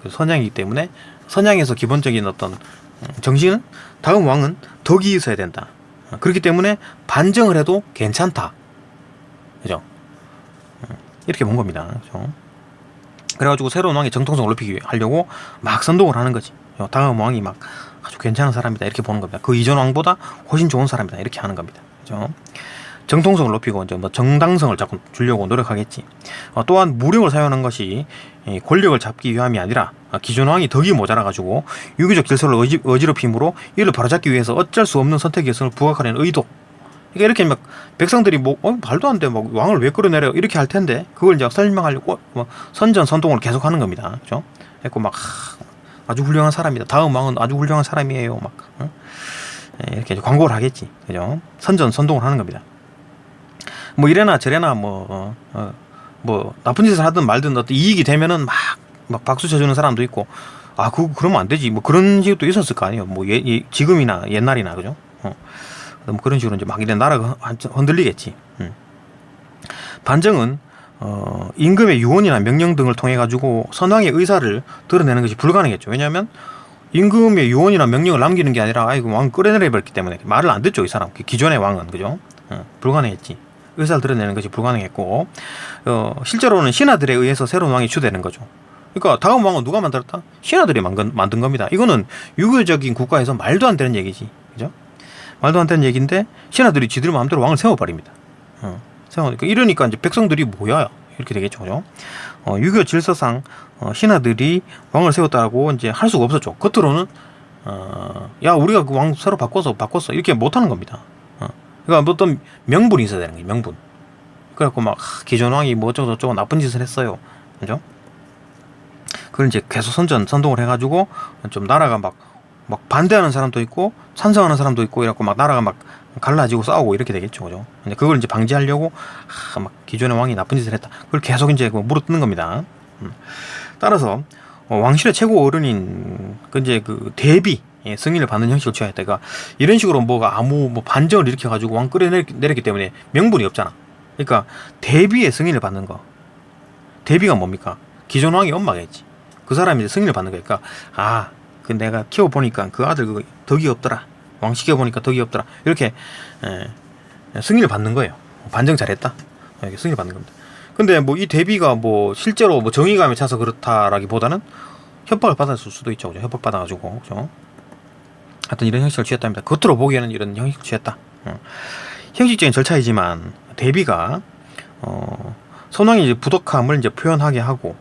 선양이기 때문에 선양에서 기본적인 어떤 정신은 다음 왕은 덕이 있어야 된다. 그렇기 때문에 반정을 해도 괜찮다, 그죠? 이렇게 본 겁니다, 그죠? 그래가지고 새로운 왕의 정통성을 높이기 하려고 막 선동을 하는 거지. 다음 왕이 막 아주 괜찮은 사람이다 이렇게 보는 겁니다. 그 이전 왕보다 훨씬 좋은 사람이다 이렇게 하는 겁니다, 그죠? 정통성을 높이고 이제 뭐 정당성을 자꾸 주려고 노력하겠지. 또한 무력을 사용하는 것이 권력을 잡기 위함이 아니라 기존 왕이 덕이 모자라가지고 유교적 질서를 어지럽힘으로 이를 바로잡기 위해서 어쩔 수 없는 선택 개성을 부각하려는 의도. 그러니까 이렇게 막 백성들이 말도 안 돼, 막 왕을 왜 끌어내려 이렇게 할 텐데 그걸 이제 설명하려고 선전선동을 계속하는 겁니다, 그죠? 그래서 막 아주 훌륭한 사람이다, 다음 왕은 아주 훌륭한 사람이에요, 막 이렇게 광고를 하겠지, 그죠? 선전선동을 하는 겁니다. 뭐 이래나 저래나 뭐 나쁜 짓을 하든 말든 어떤 이익이 되면은 막 박수 쳐주는 사람도 있고, 그러면 안 되지, 뭐 그런 식도 있었을 거 아니에요. 뭐 지금이나 옛날이나, 그죠? 뭐 그런 식으로 이제 막 이래 나라가 흔들리겠지. 반정은 임금의 유언이나 명령 등을 통해 가지고 선왕의 의사를 드러내는 것이 불가능했죠. 왜냐하면 임금의 유언이나 명령을 남기는 게 아니라 왕 끌어내려 버렸기 때문에 말을 안 듣죠, 이 사람. 기존의 왕은, 그죠? 불가능했지. 의사를 드러내는 것이 불가능했고, 실제로는 신하들에 의해서 새로운 왕이 추대되는 거죠. 그러니까 다음 왕은 누가 만들었다? 신하들이 만든 겁니다. 이거는 유교적인 국가에서 말도 안 되는 얘기지, 그죠? 말도 안 되는 얘기인데 신하들이 지들 마음대로 왕을 세워버립니다. 그러니까 이러니까 이제 백성들이 뭐야, 이렇게 되겠죠, 그죠? 유교 질서상 신하들이 왕을 세웠다고 이제 할 수가 없었죠. 겉으로는 야 우리가 그 왕 새로 바꿨어 이렇게 못하는 겁니다. 그러니까 어떤 명분이 있어야 되는 거예요. 명분. 그래갖고 막 기존 왕이 뭐 어쩌고 저쩌고 나쁜 짓을 했어요, 그죠? 그걸 이제 계속 선동을 해가지고 좀 나라가 막 반대하는 사람도 있고 찬성하는 사람도 있고 이래갖고 막 나라가 막 갈라지고 싸우고 이렇게 되겠죠, 그죠? 근데 그걸 이제 방지하려고 막 기존의 왕이 나쁜 짓을 했다. 그걸 계속 이제 물어뜯는 겁니다. 따라서 왕실의 최고 어른인 이제 그 대비 승인을 받는 형식을 취하였다. 그러니까 이런 식으로 뭐가 아무 반정을 일으켜가지고 왕 끌어내렸기 때문에 명분이 없잖아. 그러니까 대비의 승인을 받는 거. 대비가 뭡니까? 기존 왕이 엄마겠지. 그 사람이 이제 승인을 받는 거니까 그 내가 키워보니까 그 아들 그 덕이 없더라. 왕 시켜보니까 덕이 없더라. 이렇게 승인을 받는 거예요. 반정 잘했다. 이렇게 승인을 받는 겁니다. 근데 뭐 이 대비가 뭐 실제로 뭐 정의감에 차서 그렇다라기보다는 협박을 받았을 수도 있죠. 그죠? 협박 받아가지고, 그죠? 하여튼 이런 형식을 취했답니다. 겉으로 보기에는 이런 형식을 취했다. 형식적인 절차이지만 대비가 선왕이 이제 부덕함을 이제 표현하게 하고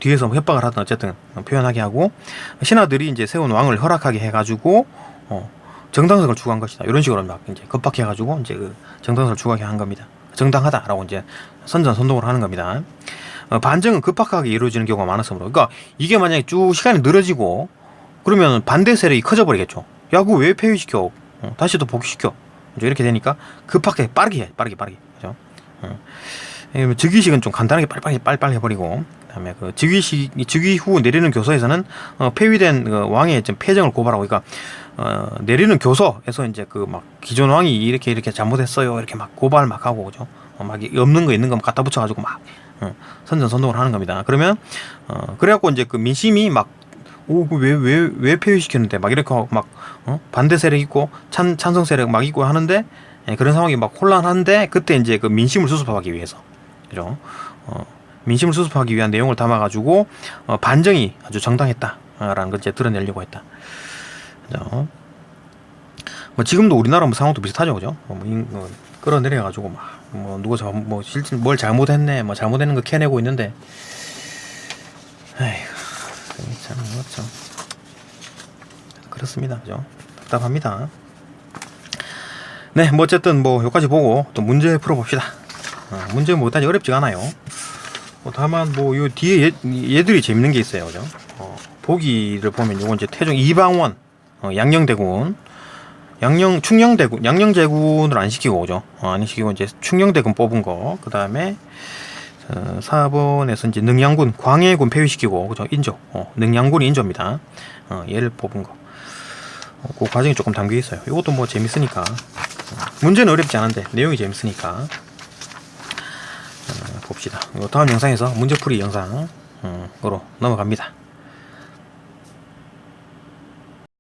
뒤에서 협박을 하든 어쨌든 표현하게 하고 신하들이 이제 세운 왕을 허락하게 해가지고 정당성을 추구한 것이다. 이런 식으로 막 이제 겁박해가지고 이제 그 정당성을 추구하게 한 겁니다. 정당하다라고 이제 선동을 하는 겁니다. 반정은 급박하게 이루어지는 경우가 많았으므로, 그러니까 이게 만약에 쭉 시간이 늘어지고 그러면 반대 세력이 커져버리겠죠. 야, 그거 왜 폐위시켜? 다시 또 복귀시켜. 이렇게 되니까 급하게 빠르게 해, 빠르게, 그죠? 즉위식은 좀 간단하게 빨리 해버리고, 그다음에 그 즉위 후 내리는 교서에서는 폐위된 그 왕의 좀 패정을 고발하고, 그러니까 내리는 교서에서 이제 그 막 기존 왕이 이렇게 잘못했어요, 이렇게 막 고발 막 하고, 그죠? 막 없는 거 있는 거 갖다 붙여가지고 막 선동을 하는 겁니다. 그러면 그래갖고 이제 그 민심이 막 왜 폐위시켰는데 막 이렇게 막 반대 세력 있고 찬성 세력 막 있고 하는데 그런 상황이 막 혼란한데, 그때 이제 그 민심을 수습하기 위해서, 그죠? 민심을 수습하기 위한 내용을 담아가지고 반정이 아주 정당했다라는 걸 이제 드러내려고 했다. 그죠? 뭐 지금도 우리나라 뭐 상황도 비슷하죠, 그죠? 끌어내려가지고 막 누가 실제 뭘 잘못했네, 뭐 잘못했는 거 캐내고 있는데, 에휴. 참 그렇죠. 그렇습니다, 그죠? 답답합니다. 네, 뭐 어쨌든 뭐 여기까지 보고 또 문제 풀어봅시다. 문제 뭐 그다지 어렵지가 않아요. 다만 뭐 요 뒤에 얘들이 재밌는 게 있어요, 그죠? 보기를 보면 요건 이제 태종 이방원, 양녕대군, 충녕대군, 양녕제군을 안 시키고, 그죠? 안 시키고 이제 충녕대군 뽑은 거. 그 다음에 4번에서 이제 능양군, 광해군 폐위시키고, 그죠? 인조. 능양군이 인조입니다. 얘를 뽑은 거. 그 과정이 조금 담겨 있어요. 이것도 뭐 재밌으니까. 문제는 어렵지 않은데 내용이 재밌으니까 봅시다. 다음 영상에서 문제풀이 영상으로 넘어갑니다.